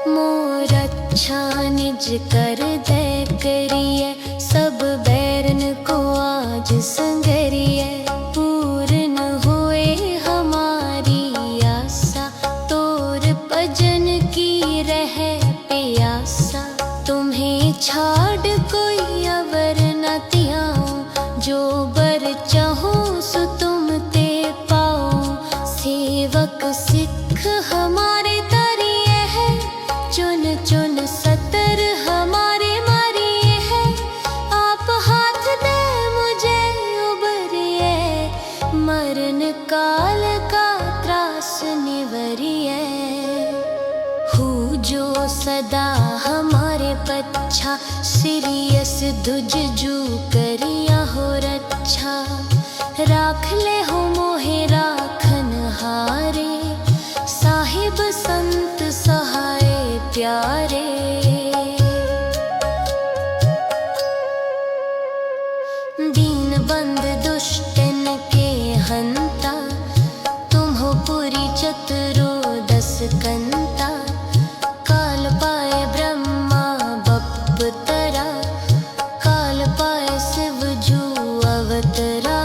मोर अच्छा निज कर दे करिए, सब बैरन को आज संगरिए। पूर्ण हुए हमारी आशा, तोर भजन की रहे प्यासा। तुम्हें छाड़ कोई अवर न त्याऊं, जो बर चाहूं सो तुम ते पाऊं। सेवक सिख हमारे तारिये है, चुन चुन सतर हमारे मारिए है। आप हाथ दे मुझे उबरिए, मरण काल का त्रास निवरिए। हूँ जो सदा हमारे पच्छा, सिरियस दुज जू करिया हो रक्षा। राख ले हो मोहे राखन हारे, साहिब संत सहाय प्यारे। दीन बंद दुष्टन के हंता, तुम हो पुरी चतुरोदस कंता। काल पाए ब्रह्मा बपतरा, काल पाए शिव जू अवतरा।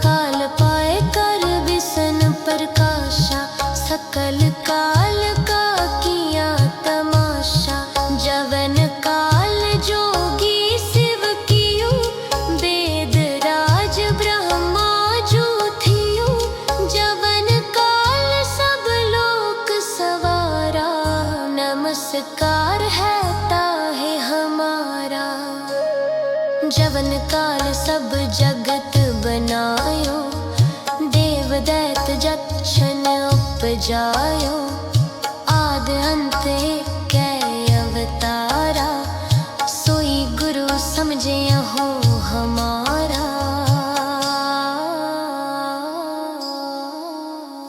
काल पाए कर विसन प्रकाशा, सकल काल का किया तमाशा। जवन काल जोगी शिव कियो, वेद राज ब्रह्मा जू थियो। जवन काल सब लोक सवारा, नमस्कार है ताहे जवन काल सब जगत बनायो, देव दैत जक्षन उपजायो। आद अंत कै अवतारा, सोई गुरु समझे हो हमारा।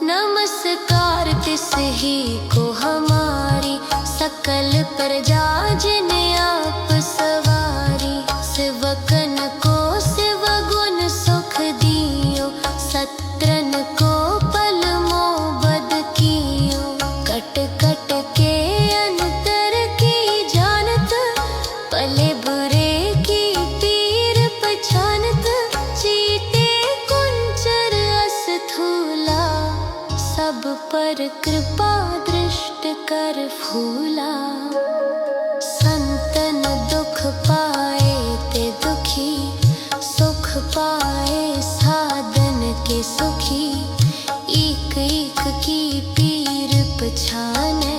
नमस्कार तिस ही को हमारी, सकल प्रजा जिन आप सवारी। सेवकन को शिव गुण सुख दियो, सत्रन को पल मोबद कियो। कट कट के अंतर की जानत, पले बुरे की पीर पहचानत। चीटे कुंचर अस्थूला, सब पर कृपा दृष्ट कर फूला। संतन दुख पाए ते दुखी, सुख पाए साधन के सुखी। एक एक की पीर पछाने,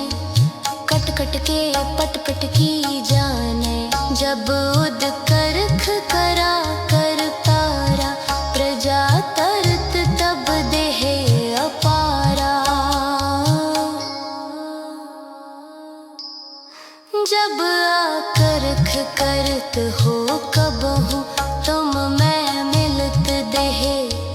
कट कट के पट पट की जाने। जब उद करख करा कर तारा, प्रजा तरत तब देह अपारा। जब आकर्ख करत हो कबहू, तुम मैं मिलत देह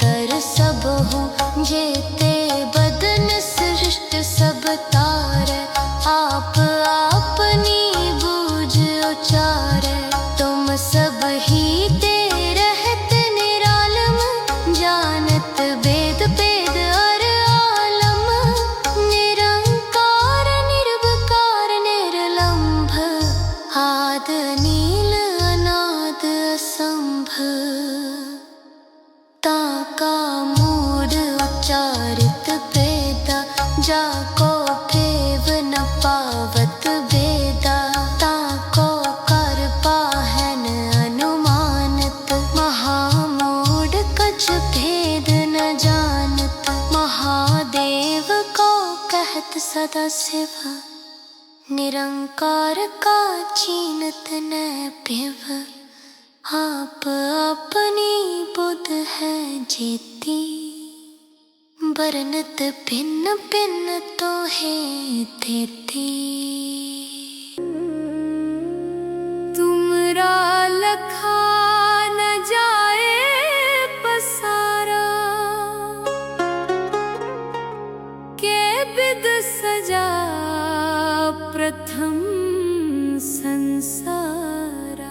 तर सब हूँ। जेते बदन सृष्ट सब तारे, आप अपनी बूझ उचारे। तुम सब ही ते रहत निरालम, जानत वेद वेद और आलम। निरंकार निर्विकार निर्लंभ, आद नील अनाद असंभ। ताका मूढ़ उच्चारित वेदा, जाको फेव न पावत वेदा। ताको कर पाहन अनुमानत, महामूढ़ कछ भेद न जानत। महादेव को कहत सदा शिव, निरंकार का चीनत न पिव। आप अपनी बुध है जेती, बरनत भिन्न भिन्न तो है देती। तुमरा लखा न जाए पसारा, के विद सजा प्रथम संसारा।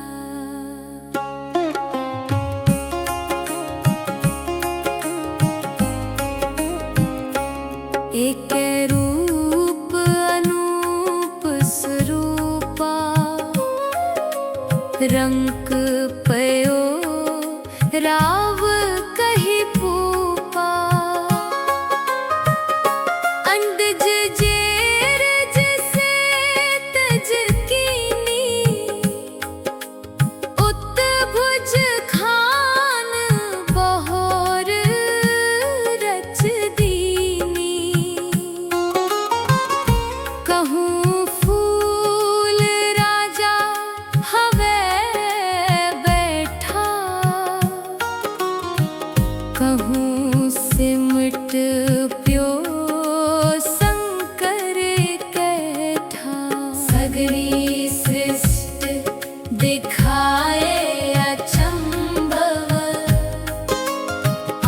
एक रूप अनूप स्वरूपा, रंक पयो राव कही पूपा। अंडज जेर जैसे तज कीनी, उत्भुज खान बहोर रच दीनी। कहूँ फूल राजा हवे बैठा, कहूँ सिमट प्यो शंकर कैठा। सगरी सृष्टि दिखाए अचंभव,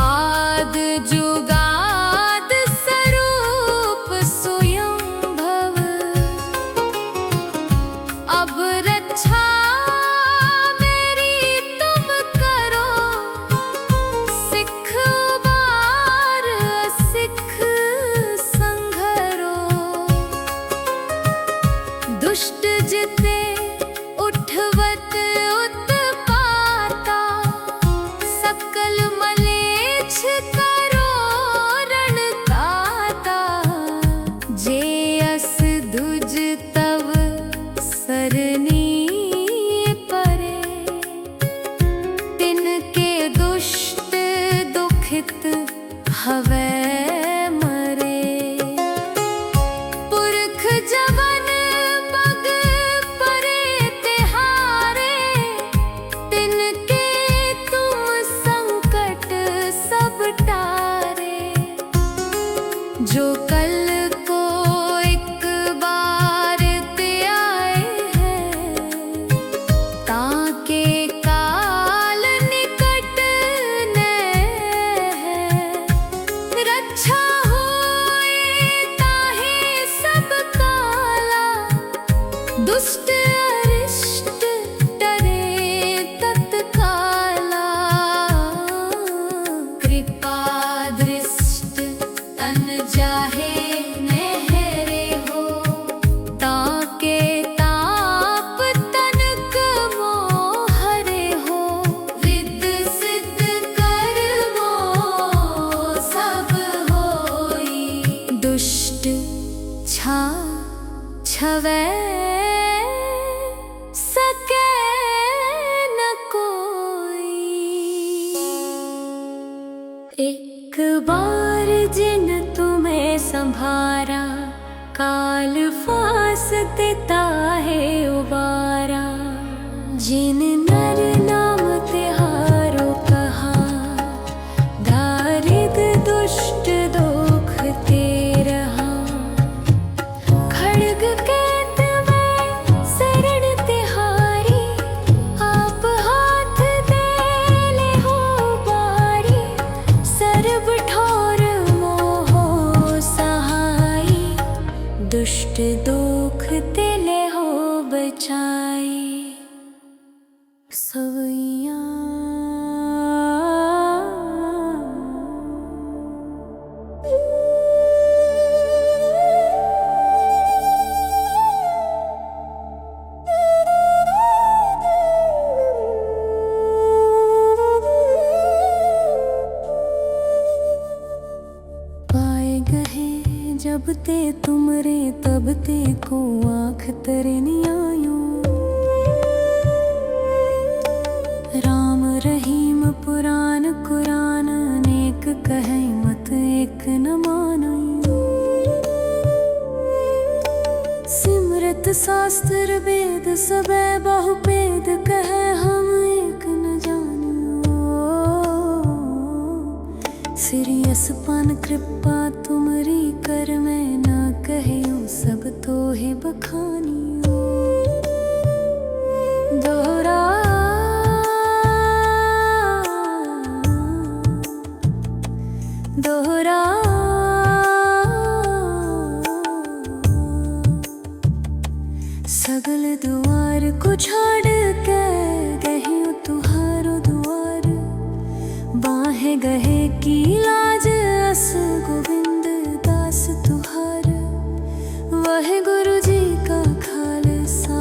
आद जुगाद स्वरूप स्वयंभव। अब रक्षा मेरी तुम करो, सिख उबार सिख संघरो। दुष्ट जिते उठवत उत्पाता, सकल मलेच्छ करो रणकाता। जे अस दुज तव सरनी परे, तिनके दुष्ट दुखित हवे मरे। पुरख जवन पग परे तिहारे, तिनके संभारा, काल फासते ताहे उबारा। जिन नर नाम तिहारो कहा, दारिद दुष्ट दोख ते रहा। खड्ग कैत में शरण तिहारी, आप हाथ दे ले हो बारी। सर्ब ठोर मोहो सहाई, दुष्ट दोख ते ले हो बचाई। सवैया पाए गहे जब ते तुमरे, तब ते को आँख तरे नियायो। राम रहीम पुराण कुरान, अनेक कहे मत एक न मानियो। सिमरत शास्त्र वेद सबे बहुपेद, कहे हम एक न जानियो। सिरियस पान कृपा तुमरी कर, मैं न कहियो सब तो हे बखानियो। दोहरा दोहरा सगल द्वार को छोड़ के गहियो तुहारो द्वार। बाहे गहे की लाज अस गोविंद दास तुहार। वाहे गुरु जी का खालसा,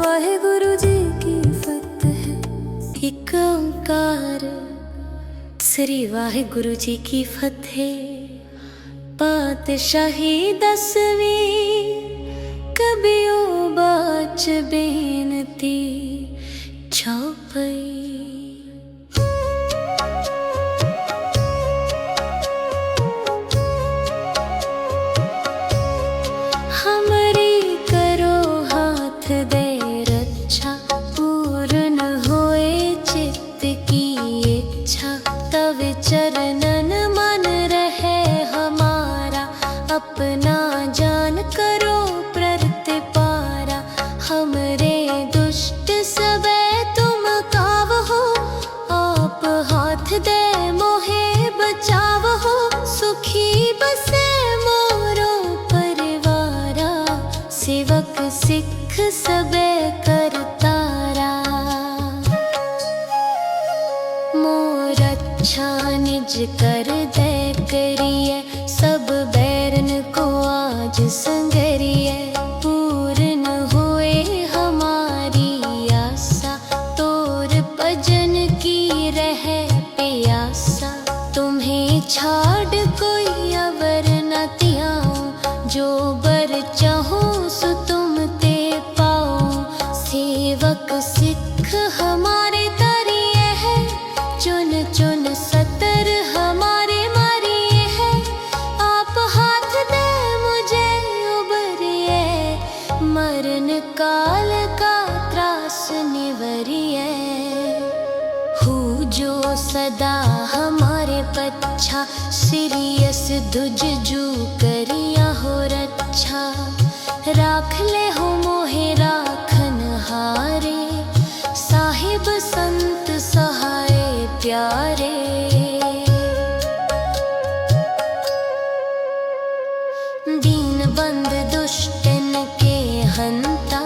वाहे गुरु जी की फतेह। एक ओंकार श्री वाहिगुरु जी की फतेह। पातशाही 10वीं, कबियो बाच बेनती चौपई। हमरी करो हाथ दे रक्षा, पूर्ण होए चित्त की इच्छा। तव चरणन मन रहे हमारा, अपना जान करो प्रतिपारा। हमरे दुष्ट सबे तुम कावहो, आप हाथ दे मोहे बचावहो। सुखी बसे मोरो परिवारा, सेवक सिख सबे करतारा। मोर अच्छा निज कर दे करिए, सब बैरन को आज संगरिए। पूर्ण हुए हमारी आशा, तोर भजन की रहे प्यासा। तुम्हें छाड़ कोई अवर न त्याऊं, जो बर चाहूं सो तुम ते पाऊं। सेवक सिख हमारे तरिए है, चुन चुन सतर हमारे मारिए है। आप हाथ दे मुझे उबरिए, मरण काल का त्रास निवरिए। हु जो सदा हमारे पच्छा, सिरियस दुज जू करिया हो रक्षा। राख ले हो मोहे राखन हारे, साहिब संत सहाय प्यारे। दीन बंद दुष्टन के हंता,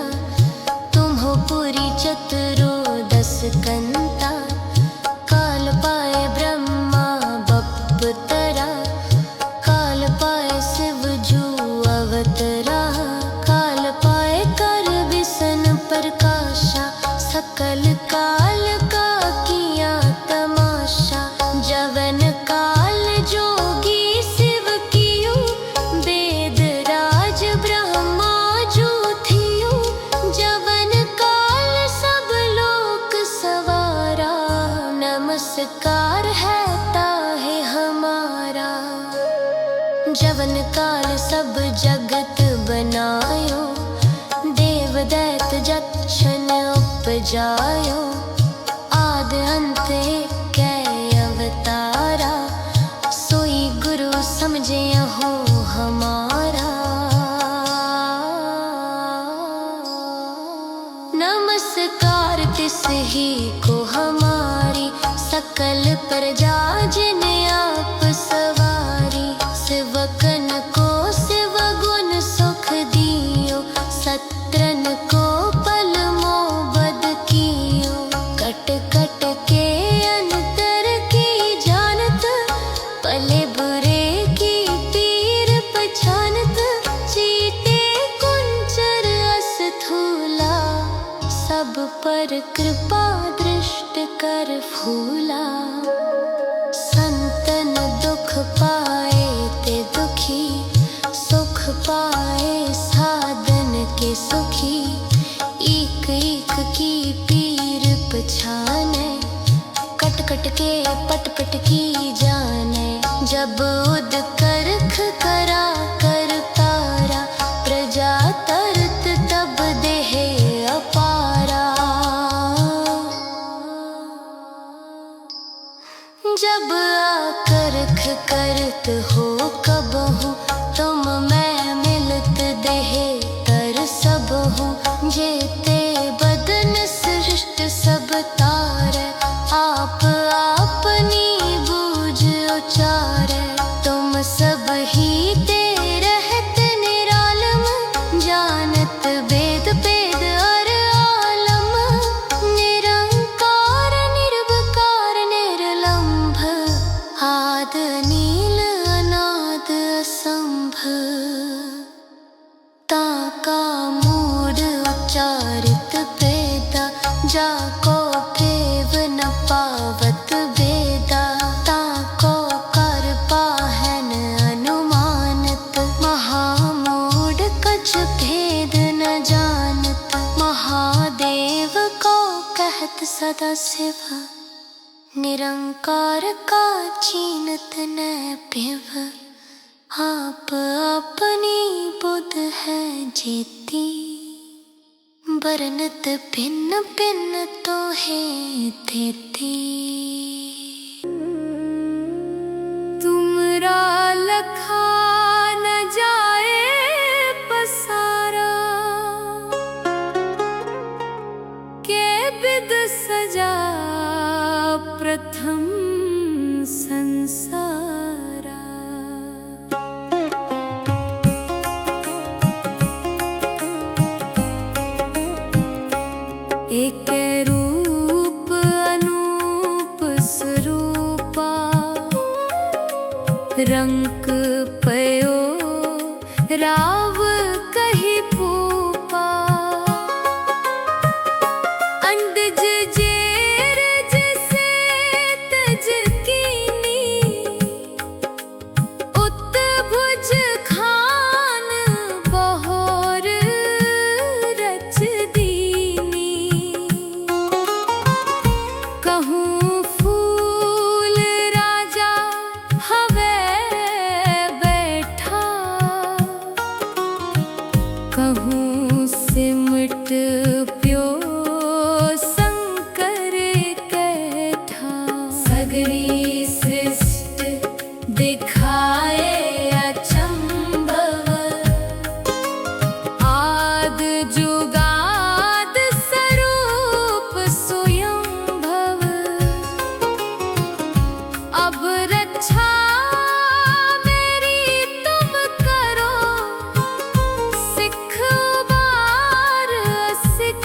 तुम हो पुरी चतुरो 10 कंता। काल पाए ब्रह्मा बपतरा, काल पाए शिव जू अवतरा। काल पाए कर विसन प्रकाशा, सकल काल का किया तमाशा। जवन काल जोगी शिव कियो, वेद राज ब्रह्मा जू थियो। जवन काल सब लोक सवारा, नमस्कार है ताहे हमारा। जवन काल लक्षण उपजायो, आद अंत कै अवतारा, सोई गुरु समझे हो हमारा। नमस्कार तिस ही को हमारी, सकल प्रजा जिन आप सवारी। सेवकन को शिव गुण सुख दियो, सत्रन को पल मोबद कियो। कट कट के अंतर की जानत, भले बुरे की पीर पहचानत। चीते कुंचर अस्थूला, सब पर कृपा दृष्ट कर फूला। संतन दुख पाए ते दुखी, सुख पाए साधन के सुखी। एक एक की पीर पछाने, कट कट के पट पट की जाने। जब उद करख करा कर तारा, प्रजा तरत तब देह अपारा। जब आकर्ख करत हो कबहु, तुम मैं मिलत देह तर सब हूँ। जेते बदन सृष्ट सब तारे, आप अपनी बूझ उचारे। तुम सब ही ते रहत निरालम, जानत वेद वेद और आलम। निरंकार निर्विकार निर्लंभ, आद नील अनाद असंभ। ताका मूढ़ उच्चारित वेदा, जाको केव न पावत वेदा। ताको कर पाहन अनुमानत, महामूढ़ कछ भेद न जानत। महादेव को कहत सदा शिव, निरंकार का चीनत न पिव। आप अपनी बुध है जेती, बरनत भिन्न भिन्न तो है देती। तुमरा लखा न जाए पसारा, के विद सजा प्रथम संसारा। एक रूप अनूप स्वरूपा, रंक पयो राव कही पूपा। अंडज जेर जैसे तज कीनी, उत भुज खान बहोर रच दीनी। कहूँ फूल राजा हवे बैठा, कहूँ सिमट प्यो शंकर कैठा। सगरी सृष्टि दिखाए अचंभव, आद जुगाद स्वरूप स्वयंभव। अब रक्षा मेरी तुम करो, सिख उबार सिख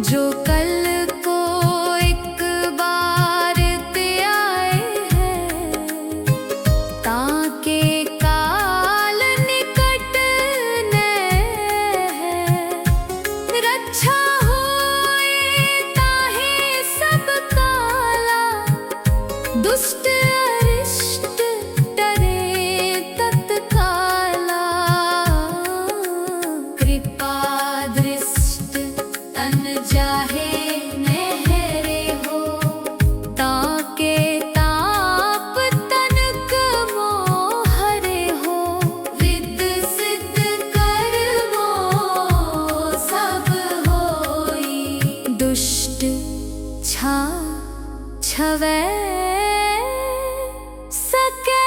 जो कल को एक बार ते आए हैं, ताके काल निकट ने है। रक्षा होए ताहे सब काला, दुष्ट अरिष्ट डरे तत्काला। कृपा दृष्ट तन जाहे नहरे हो, ताके ताप तनक मोहरे हो। विद सिद्ध कर्मो सब होई, दुष्ट छा छवै सके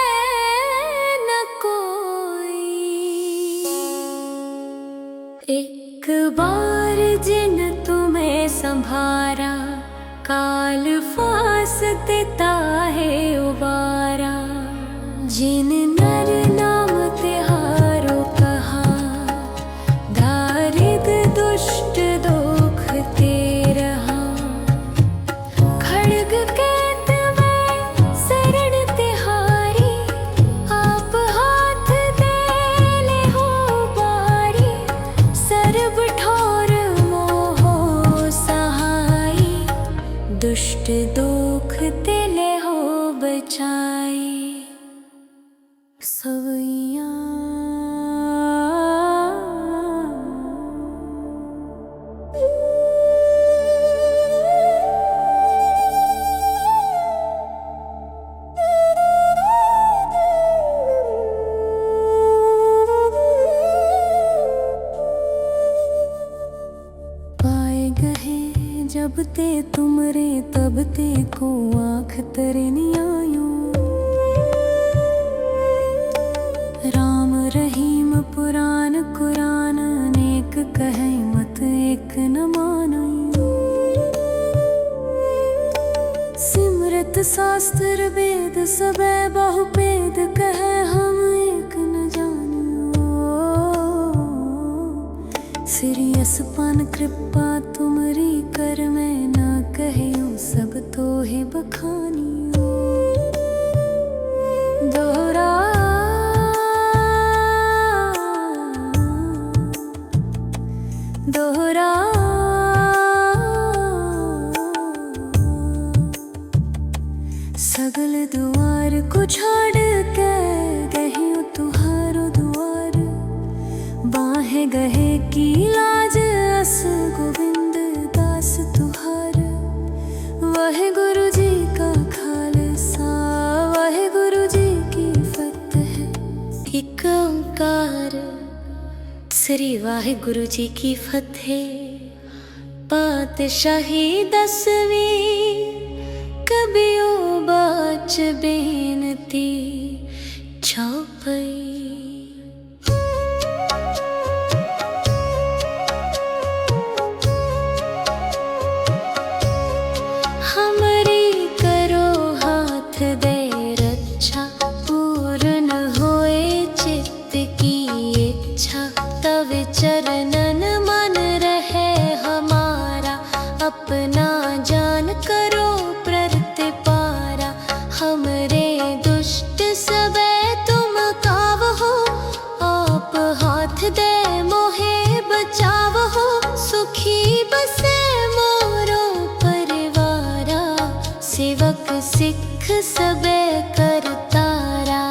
न कोई। एक बार जिन तुम्हें संभारा, काल फास देता है उबारा। जिन नर नाम तिहारो कहा, दारिद दुष्ट दुख ते रहा। खड्ग केत में शरण तिहारी, आप हाथ दे ले हो बारी। सर्ब ठोर मोहो सहाई, दुष्ट दुख तिले हो बचाई। सवैया पाए गहे जब ते तुमरे, तब ते को आँख तरे नियायो। राम रहीम पुराण कुरान, अनेक कहे मत एक न मानो। सिमरत शास्त्र वेद सबे बहुपेद, कहे हम एक न जानियो। श्री असपान कृपा तुमरी कर मैं न कहियो, सब तो है बखानियो। दोहरा दोहरा सगल द्वार को छोड़ के गहियो तुहारो द्वार। बाहे गहे की लाज अस गोविंद दास तुहार। वाहे गुरु जी का खालसा, वाहे गुरु जी की फतेह। एक ओंकार श्री वाहे गुरु जी की फतेह। पातशाही 10वीं कबियो बाच बेनती छापई। हमरी करो हाथ दे रक्षा, पूर्ण होए चित्त की इच्छा। तव चरणन मन रहे हमारा, अपना जान करो प्रतिपारा। हमरे दुष्ट सबे तुम कावहो, आप हाथ दे मोहे बचावहो। सुखी बसे मोरो परिवारा, सेवक सिख सबे करतारा।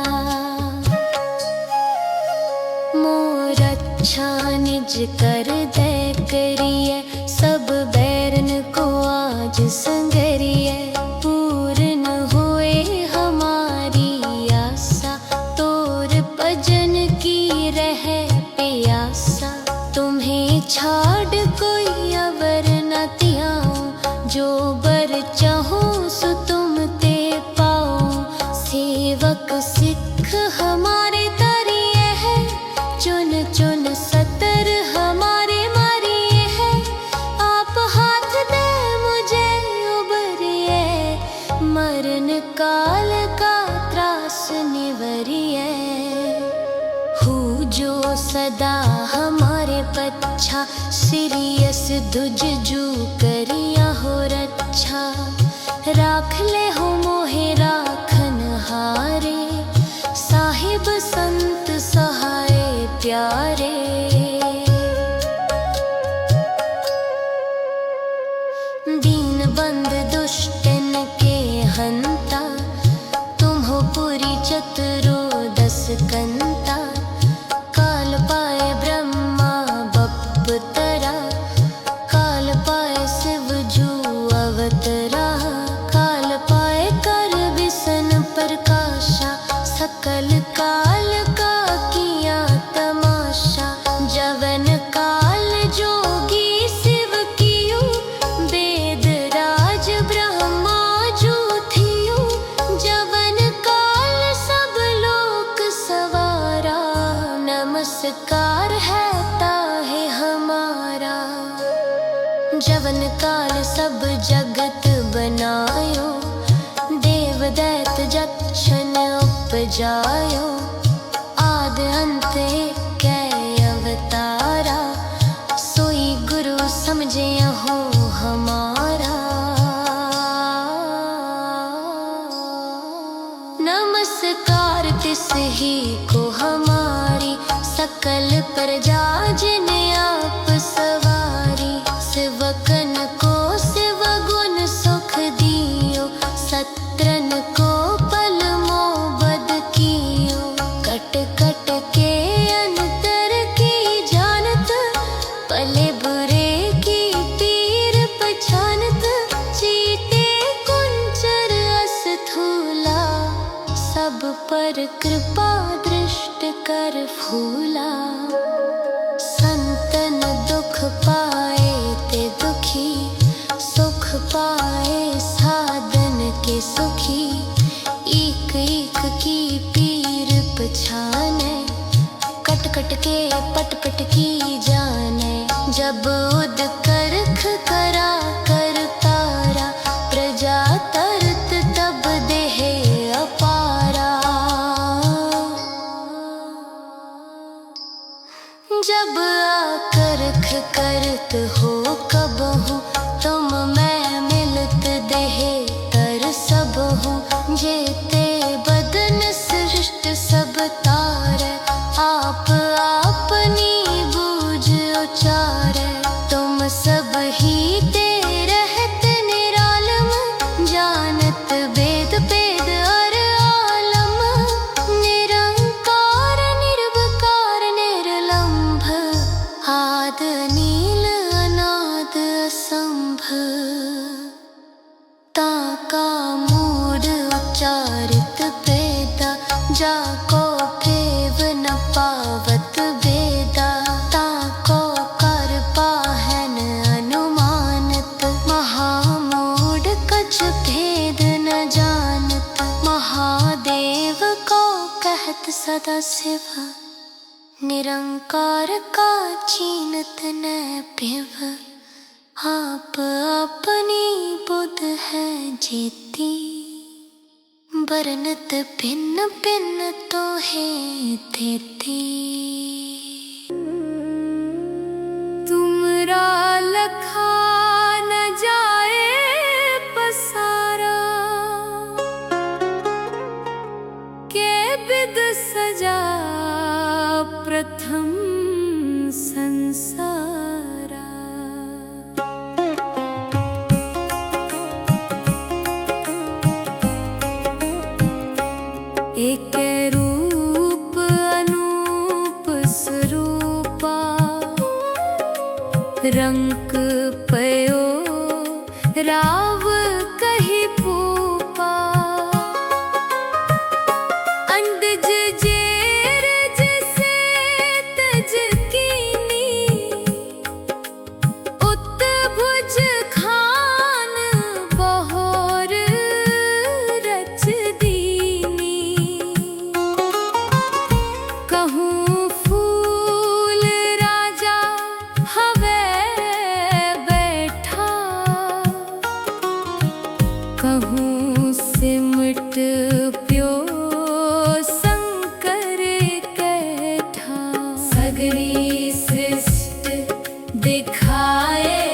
मोर अच्छा निज कर दे करिए, सब बैरन को आज संगरिए। पूर्ण होए हमारी आशा, तोर भजन की रहे प्यासा। तुम्हें छाड़ कोई अवर न तियाऊं, जो बर चाहूं सो तुम ते पाऊं। सेवक सिख हमारे तारिये है, चुन चुन सतर हमारे मारिये है। आप हाथ दे मुझे उबरिए, मरण काल का त्रास निवरिए। हूँ जो सदा हमारे पच्छा, सिरियस दुज जू करिया हो रच्छा, राख ले हो मोहे राखन हारे, साहिब संत सहाय प्यारे। दीन बंद दुष्टन के हंता, तुम हो पुरी चतुरो दस कंता। काल पाए ब्रह्मा बपतरा, काल पाए शिव जू अवतरा। काल पाए कर बिसन प्रकाशा, सकल काल का किया तमाशा। जवन काल जोगी शिव कियो, वेद राज ब्रह्मा जू थियो। जवन काल सब लोक सवारा, नमस्कार है ताहे हमारा। जवन काल सब जगत बनायो, देव दैत जक्षन उपजायो। आद अंत एक अवतारा, सोई गुरु समझे हो हमारा। नमस्कार तिस ही को हमारी, सकल प्रजा जिन आप सवारी। सेवकन को शिव गुण सुख दियो, सत्रन को पल मोबद कियो। कट कट के अंतर की जानत, भले बुरे की पीर पहचानत। चीते कुंचर अस्थूला, सब पर कृपा दृष्ट कर फूला। संतन दुख पाए ते दुखी, सुख पाए साधन के सुखी। एक एक की पीर पछाने, कट कट के पट पट की जाने। जब उद करख करा कर तारा, प्रजा तरत तब देह अपारा। जब आकरख करत हो कबहू, तुम मैं मिलत देह तर सब हूँ। जेते बदन सृष्ट सब तारे, आप अपनी बूझ उचारे। तुम सब ही ते रहत निरालम, जानत वेद वेद अर आलम। निरंकार निर्विकार निर्लंभ, आद नील अनाद असंभ। ताका मूढ़ उच्चारित वेदा, जाको केव न पावत वेदा। ताको कर पाहन अनुमानत, महामूढ़ कछ भेद न जानत। महादेव को कहत सदा शिव, निरंकार का चीनत न पिव। आप अपनी बुध है जेती, बरनत भिन्न भिन्न तो है देती। तुमरा लखा न जाए पसारा, के बिद सजा प्रथम संसारा। एक रूप अनूप स्वरूपा, रंक पयो राव कही पूपा। अंडज जेर जिसे तज कीनी, उत भुज खान बहोर रच दीनी। कहूँ फूल राजा हवे बैठा, कहूँ सिमट प्यो शंकर कैठा। सगरी सृष्टि दिखाए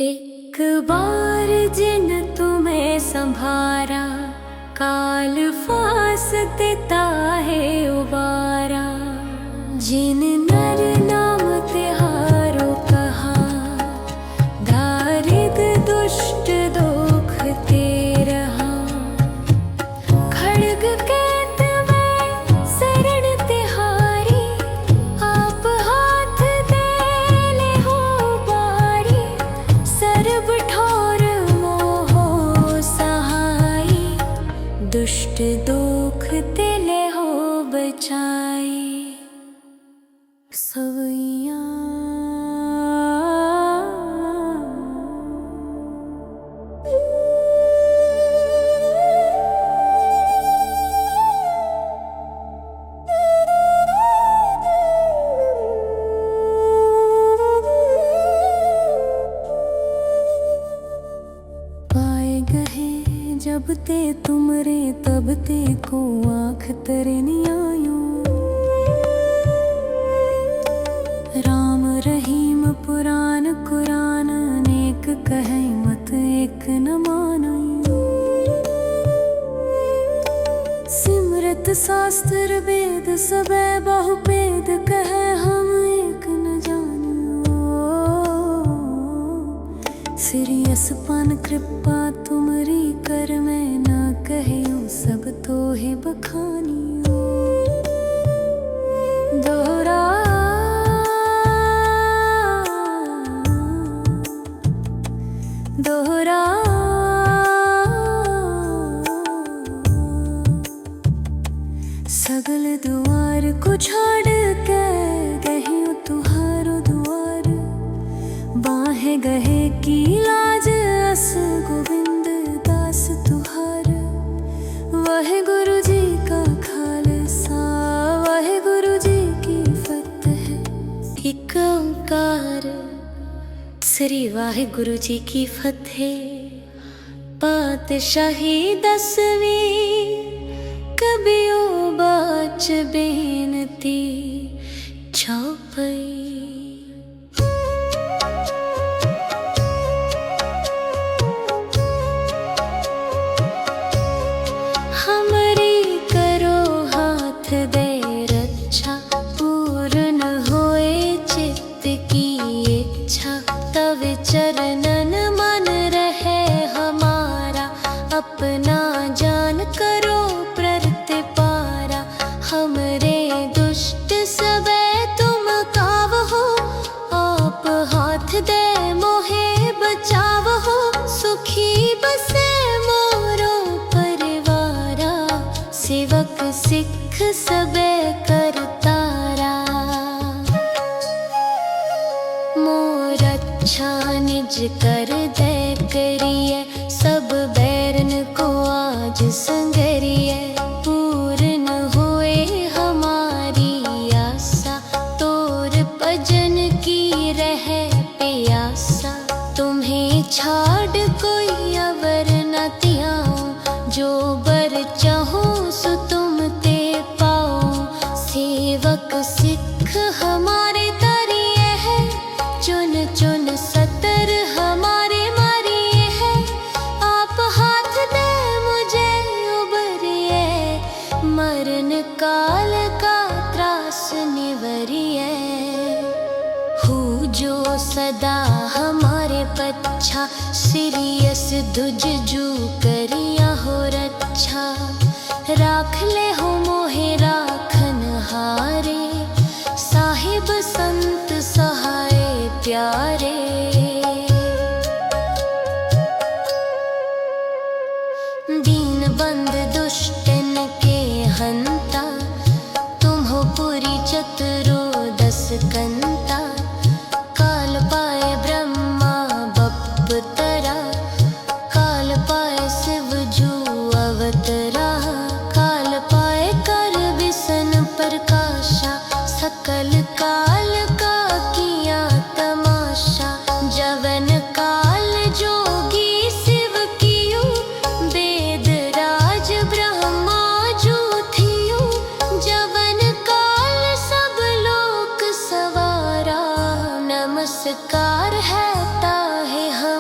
एक बार जिन तुम्हें संभारा, काल फास देता है उबारा। जिन नर नाम तिहारो कहा, दारिद दुष्ट दुख ते रहा। खड्ग कैत में शरण तिहारी, आप हाथ दे ले हो बारी। सर्ब ठोर मोहो सहाई, दुष्ट दुख तिले हो बचाई। सवैया पाए गहे जब ते तुमरे, तब ते को आँख तरे नियायूं। राम रहीम पुराण कुरान, अनेक कहे मत एक न मानूं। सिमरत शास्त्र वेद सबे बहुपेद, कहे हम एक न जानूं। श्री असपान कृपा तुमरी कर, मैं न कहियो सब तो ही बखानियो। दोहरा दोहरा सगल द्वार को छोड़ के गहियो तुहारो द्वार। बाहे गहे की लाज अस गोविंद दास तुहार। वह गुरु जी का खालसा, वह गुरु जी की फतेह। एक ओंकार श्री वाहिगुरु जी की फतेह। पातशाही 10वीं, कबियो बाच बेनती चौपाई। हमरी करो हाथ दे रक्षा, पूर्ण होए चित्त की इच्छा। तव चरणन मन रहे हमारा, अपना जान करो प्रतिपारा। हमरे दुष्ट सबे तुम कावहो, आप हाथ दे मोहे बचावहो। सुखी बसे मोरो परिवारा, सेवक सिख सबे करतारा। मोर अच्छा निज कर दे करिए, सब बैरन को आज संगरिए। पूर्ण होए हमारी आशा, तोर भजन की रहे प्यासा। तुम्हें छाड़ कोई अवर न त्याऊं, जो बर चाहूं सो तुम ते पाऊं। सेवक सिख हमारे तारिये है, चुन चुन सतर हमारे मारिये है। आप हाथ दे मुझे उबरिए, मरण काल का त्रास निवरिए। हूँ जो सदा हमारे पच्छा, सिरियस दुज जू करिया हो रच्छा। राख ले हो मोहे राखन हारे, साहिब संत सहाय प्यारे। दीन बंद दुष्टन के हंता, तुम हो पुरी चतुरो 10 कंता। काल पाए ब्रह्मा बप तरा, काल पाए शिव जू अवतरा। काल पाए कर विसन प्रकाशा, सकल काल का किया तमाशा। जवन काल जोगी शिव कियो, वेद राज ब्रह्मा जू थियो। जवन काल सब लोक सवारा, नमस्कार है ताहे हम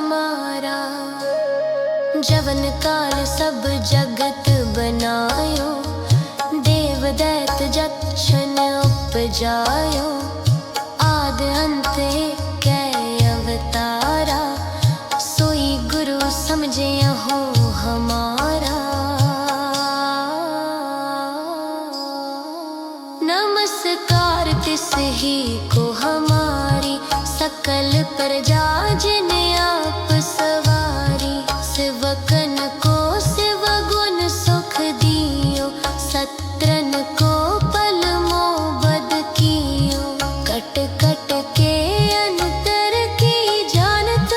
जवन काल सब जगत बनायो, देव दैत जक्षन उपजायो, आद अंत कै अवतारा, सोई गुरु समझे हो हमारा। नमस्कार तिस ही को हमारी, सकल प्रजा जिन आप सवारी, सेवकन को शिव गुण सुख दियो, सत्रन को पल मोबद कियो, कट कट के अंतर की जानत,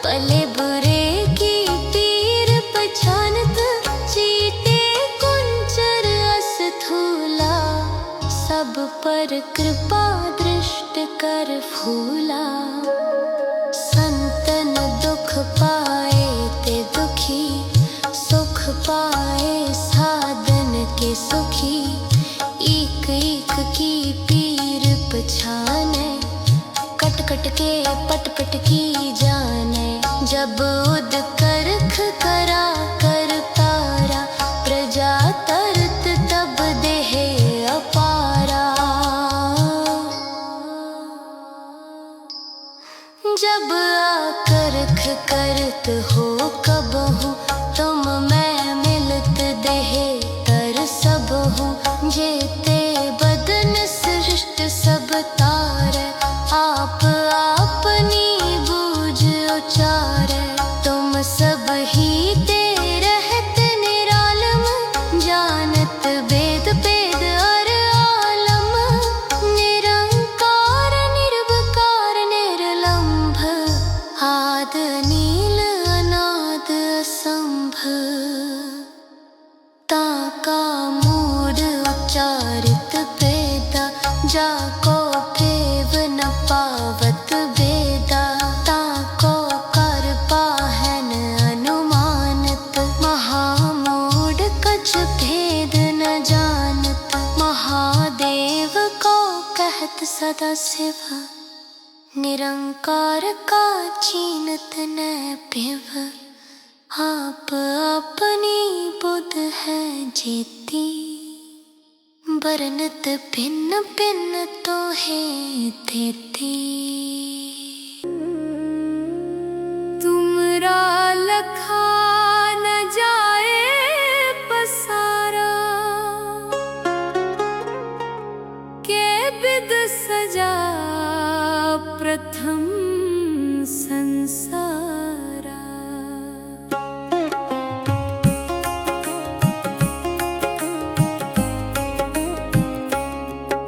भले बुरे की पीर पहचानत, चीटे कुंचर अस्थूला, सब पर कृपा दृष्ट कर फूला। संतन दुख पाए ते दुखी, सुख पाए साधन के सुखी, एक एक की पीर पछाने, कट कट के पट पट की जाने, जब उद करख करा कर तारा, प्रजा तरत तब देह अपारा। जब आकर्ख करत हो कबहू, तुम मैं मिलत देह तर सब हूँ, जेते बदन सृष्ट सब तारे, आप अपनी बूझ उचारे, तुम सब ही ते रहत निरालम, जानत वेद पेद और आलम, निरंकार निर्विकार निर्लंभ, आद नील अनाद असंभ, ताका मूढ़ उच्चारित वेदा, जाको केव न पावत वेदा, ताको कर पाहन अनुमानत, महामूढ़ कछ भेद न जानत, महादेव को कहत सदा शिव, निरंकार का चीनत न पिव, आप अपनी बुध है जेती, बरनत भिन्न भिन्न तो है देती। तुमरा लखा न जाए पसारा, के बिद सजा प्रथम संसारा।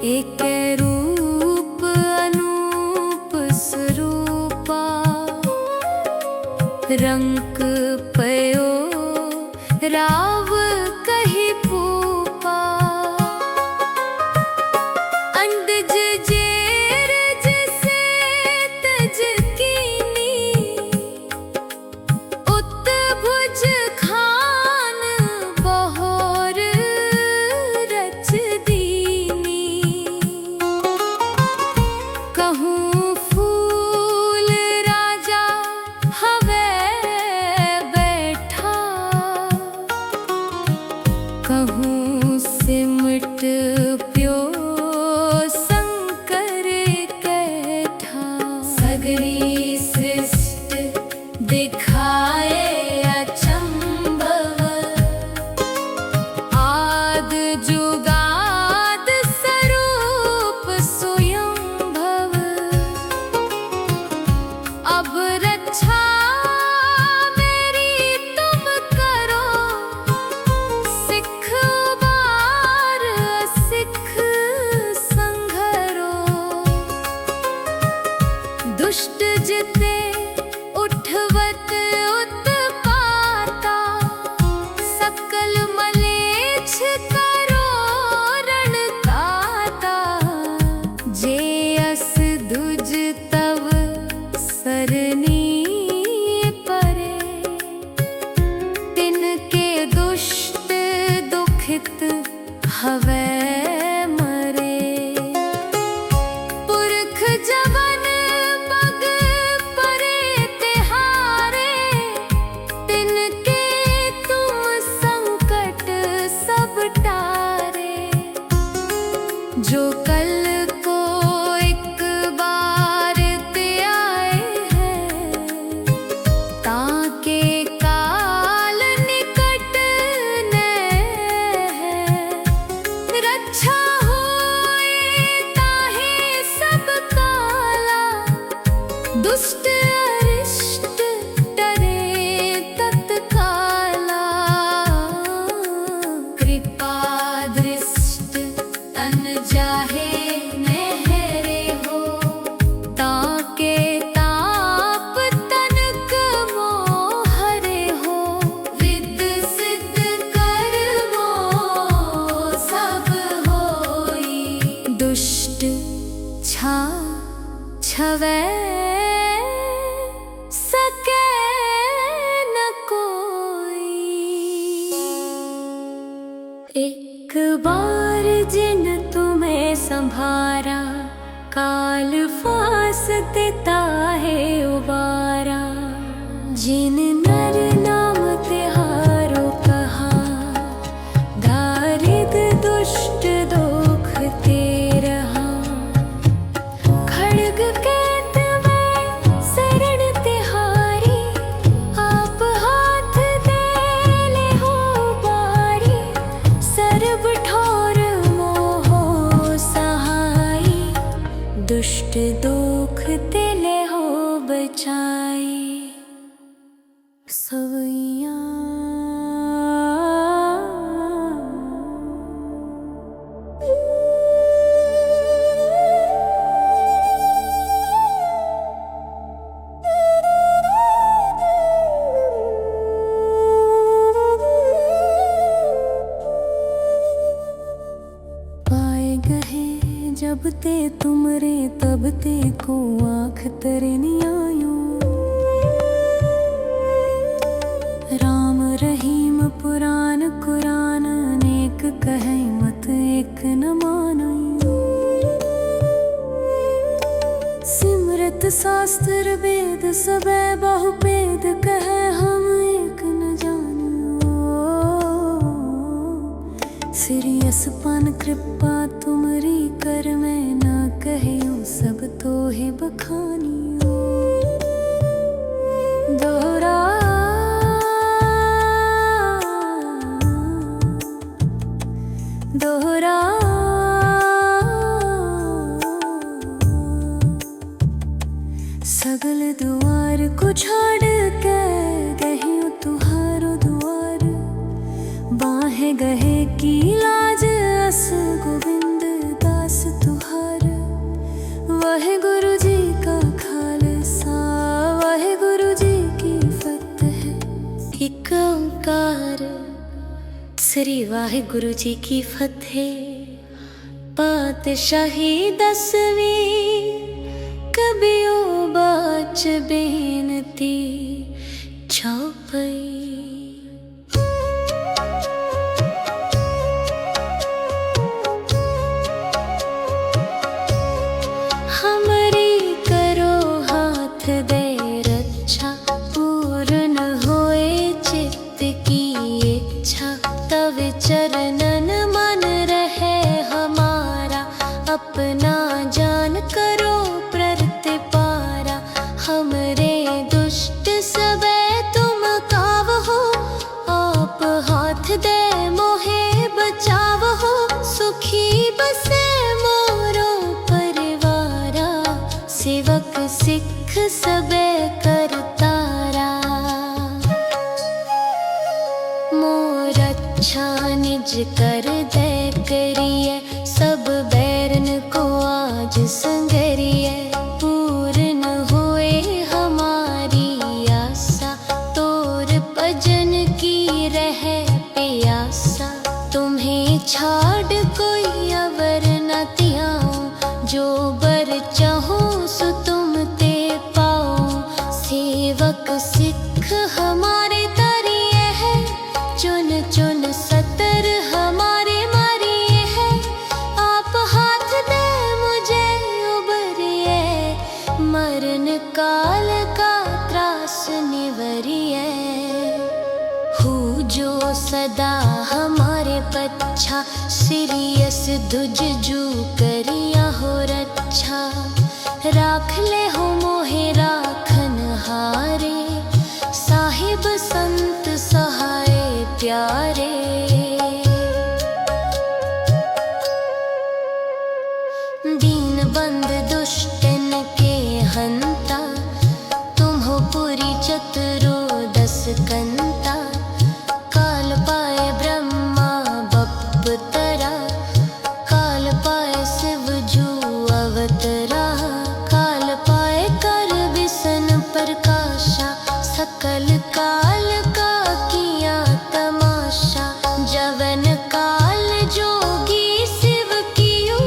एक रूप अनूप स्वरूपा, रंक पयो राव कही पूपा, अंडज जेर जिसे तज कीनी, उत भुज खान बहोर रच दीनी, कहूँ फूल राजा हवे बैठा, कहूँ सिमट प्यो शंकर कैठा, सगरी सृष्ट दिखाए अचंभव, आद जुगाद स्वरूप स्वयंभव, अब रक्षा मेरी तुम करो, सिख उबार सिख संघरो, दुष्ट जिते उठवत उत्पाता, सकल मलेच्छ करो रणदाता, जे अस दुज तव सरनी परे, तिनके दुष्ट दुखित हवे मरे, पुरख जवन पग परे दुष्ट अरिष्ट डरे तत्काला, कृपा दृष्ट तन जाहे नहरे हो, ताके ताप तनक मोहरे हो, विद सिद्ध कर्मो सब होई, दुष्ट छा छवै सके न कोई। एक बार जिन तुम्हें संभारा, काल फास देता है उबारा, जिन नर नाम तिहारो कहा, दारिद दुष्ट दुख ते रहा, खड्ग कैद में शरण तिहारी, आप हाथ दे ले हो बारी, सर्ब ठोर मोहो सहाई, दुष्ट दुख ते ले हो बचाई। सवैया जब ते तुमरे तब ते को आँख तरनी आयो, राम रहीम पुराण कुरान अनेक कहे मत एक न मानो, सिमरत शास्त्र वेद सबे बहुपेद कहे हम एक न जानियो, श्री असपान कृपा तुमरी कर मैं न कहियो सब तो ही बखानियो, दोहरा दोहरा सगल द्वार को छोड़ के गहियो तुहारो द्वार, बाहे गहे की लाज अस गोविंद दास तुहार, वाहे गुरु जी का खालसा वाहे गुरु जी की फतेह। एक ओंकार श्री वाहे गुरु जी की फतेह। पातशाही 10वीं कबियो बाच बेनती चौपई। दे रक्षा पूर्ण होए चित्त की इच्छा, तव चरणन मन रहे हमारा, अपना जान करो प्रतिपारा, हमरे दुष्ट सबे तुम कावहो, आप हाथ दे मोहे बचावहो, सुखी बसे मोरो परिवारा, सेवक सिख सबे करतारा, मोर अच्छा निज कर दे करिए, सब बैरन को आज संगरिए, पूर्ण होए हमारी आशा, तोर भजन की रहे प्यासा, तुम्हें छाड़ कोई अवर न त्याऊं, जो बर चाहूं सो तुम ते पाओ, सेवक सिख हमारे तारिये है, चुन चुन सतर हमारे मारिये है, आप हाथ दे मुझे उबरिए, मरण काल का त्रास निवरिए, जो सदा हमारे पच्छा, सिरियस दुज जू करिया हो रच्छा, राख ले हो मोहे राखन हारे, साहिब संत सहाय प्यारे। दीन बंद दुष्टन के हंता, सूरी चतुर्दश कंता, काल पाए ब्रह्मा बपतरा, काल पाए शिव जू अवतरा, काल पाए कर विष्णु प्रकाशा, सकल काल का किया तमाशा। जवन काल जोगी शिव कियो,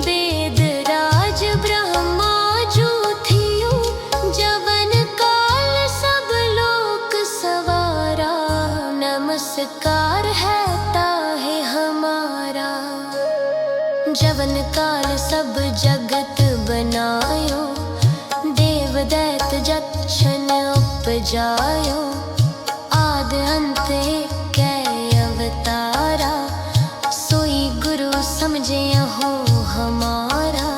वेद राज ब्रह्मा जू थियो, जवन काल सब लोक सवारा, नमस्कार है ताहे हमारा। जवन काल सब जगत बनायो, देव दैत जक्षन उपजायो, आद अंत कै अवतारा, सोई गुरु समझे हो हमारा।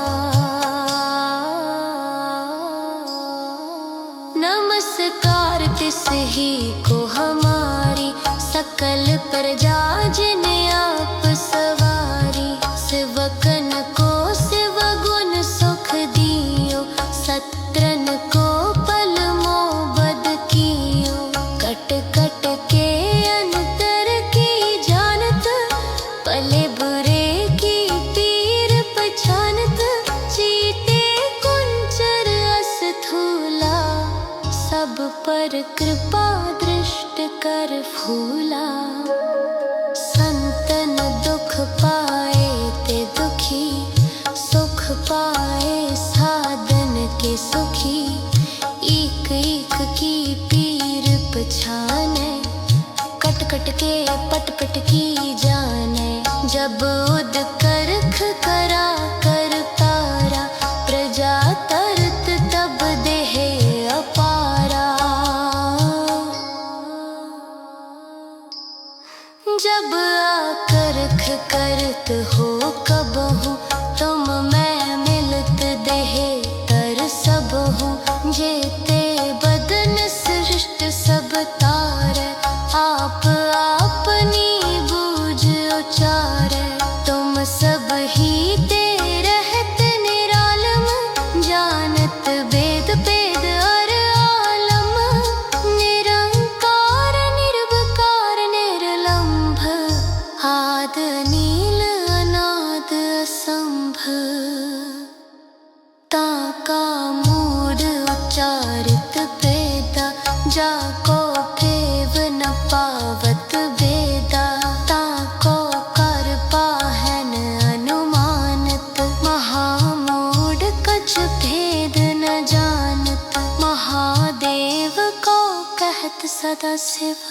नमस्कार तिस ही को हमारी, सकल प्रजा जिन आप सवारी। शिवकन को शिव गुण सुख दियो, सत्रन को पल मोबद कियो, कट कट के अंतर की जानत, भले बुरे की पीर पहचानत, चीटे कुंचर अस्थूला, सब पर कृपा दृष्ट कर फूला। संतन दुख पाए ते दुखी, सुख पाए साधन के सुखी, एक एक की पीर पछाने, कट कट के पट पट की जाने। जब उद करख करा कर तारा, प्रजा तरत तब देह अपारा। जब आकरख करत हो कबहू, तुम मैं मिलत देह तर सब हूँ। जेते बदन सृष्ट सब तारे, आप अपनी बूझ उचारे। तुम सब ही ते रहत निरालम, जानत वेद पेद और आलम। निरंकार निर्विकार निर्लंभ, आद नील अनाद असंभ। ताका मूढ़ उच्चारित वेदा, जाको फेव न पावत वेदा। ताको कर पाहन अनुमानत, महामूढ़ कछ भेद न जानत। महादेव को कहत सदा शिव,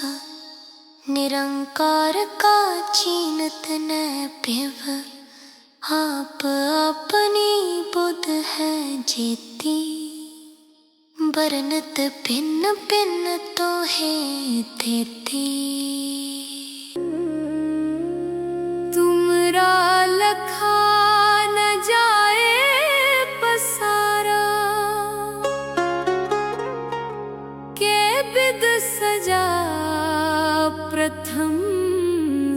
निरंकार का चीनत न पिव। आप अपनी बुध है जेती, बरनत भिन्न भिन्न तो है देती। तुमरा लखा न जाए पसारा, के विद सजा प्रथम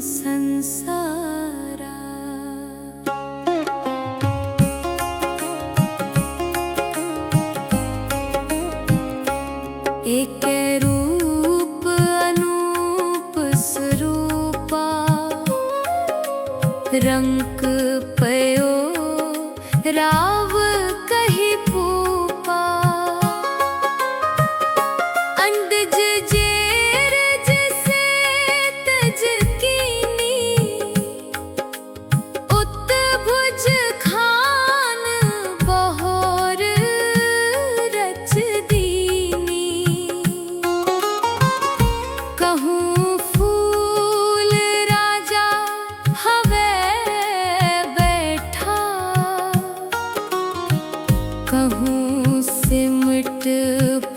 संसारा। एक रूप अनूप स्वरूपा, रंक पयो राव कही पूपा। अंडज जेर जैसे तज कीनी, उत्भुज खान बहोर रच दीनी। कहूँ फूल राजा हवे बैठा, कहूँ सिमट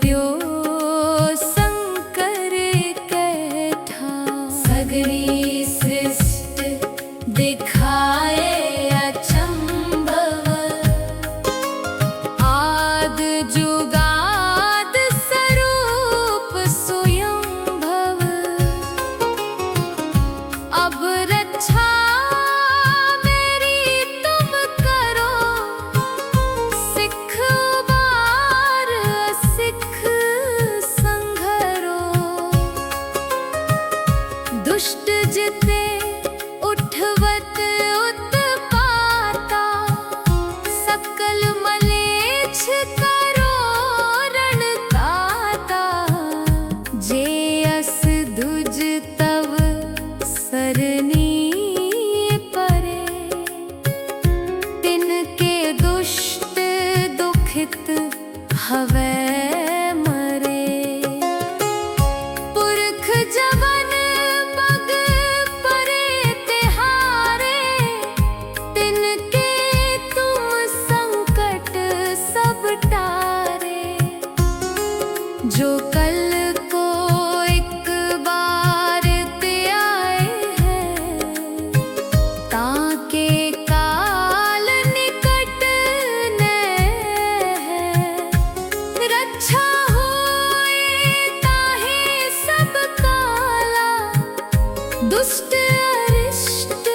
प्यो शंकर कैठा। सगरी सृष्टि दिखाए अचंभव, आद जुगाद स्वरूप स्वयंभव। अब रक्षा मेरी तुम करो, सिख बार सिख हवे मरे पुरख जवन पग परे तिहारे, तिनके तुम संकट सब टारे। जो कल को एक बार ते आए हैं, ताके काल निकट ने है। रक्षा होए ताहे सब काला, दुष्ट अरिष्ट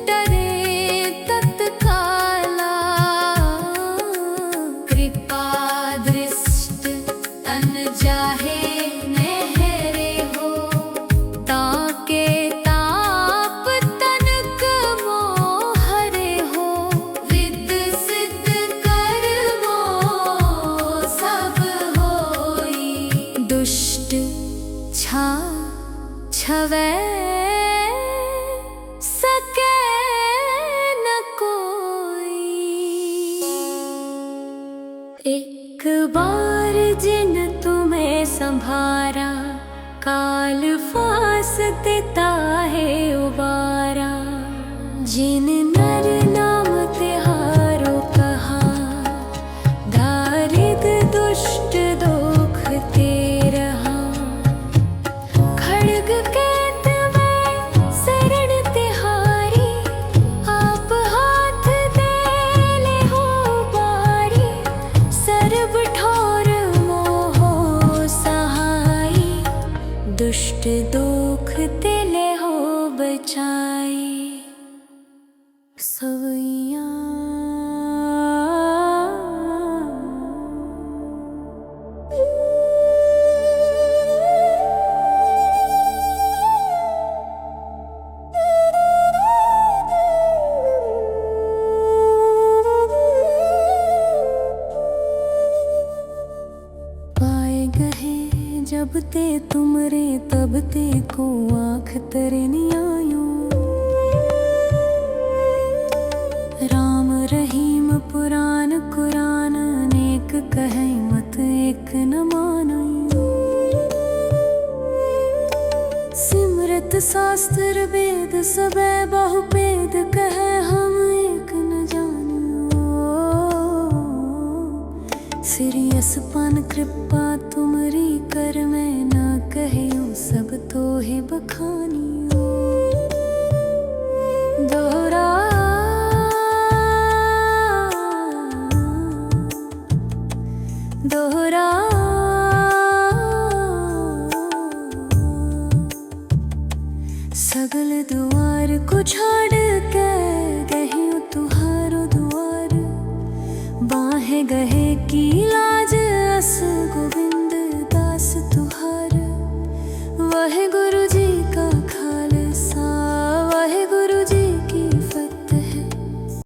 डरे तत्काला। कृपा दृष्ट तन जाहे नहरे हो, ताके ताप तनक मोहरे हो। विद सिद्ध कर्मो सब होई, दुष्ट छा छवै सके न कोई। एक बार जिन तुम्हें संभारा, काल फास देता है उबारा। जिन नर नाम तिहारो कहा, दारिद दुष्ट दुख ते रहा। खड्ग केत में शरण तिहारी, आप हाथ दे ले हो बारी। सर्ब ठोर मोहो सहाई, दुष्ट दुख ते ले हो बचाई। सवैया पाए गहे जब ते तुमरे, तब ते को आँख तरे नी आयो। राम रहीम पुराण कुरान, अनेक कहे मत एक न मानो। सिमरत शास्त्र वेद सबे बहुपेद, कहे हम एक न जानियो। श्री असपन कृपा तुमरी कर मैं न कहियो, सब तो है बखानियो। दोहरा दोहरा सगल द्वार को छाड़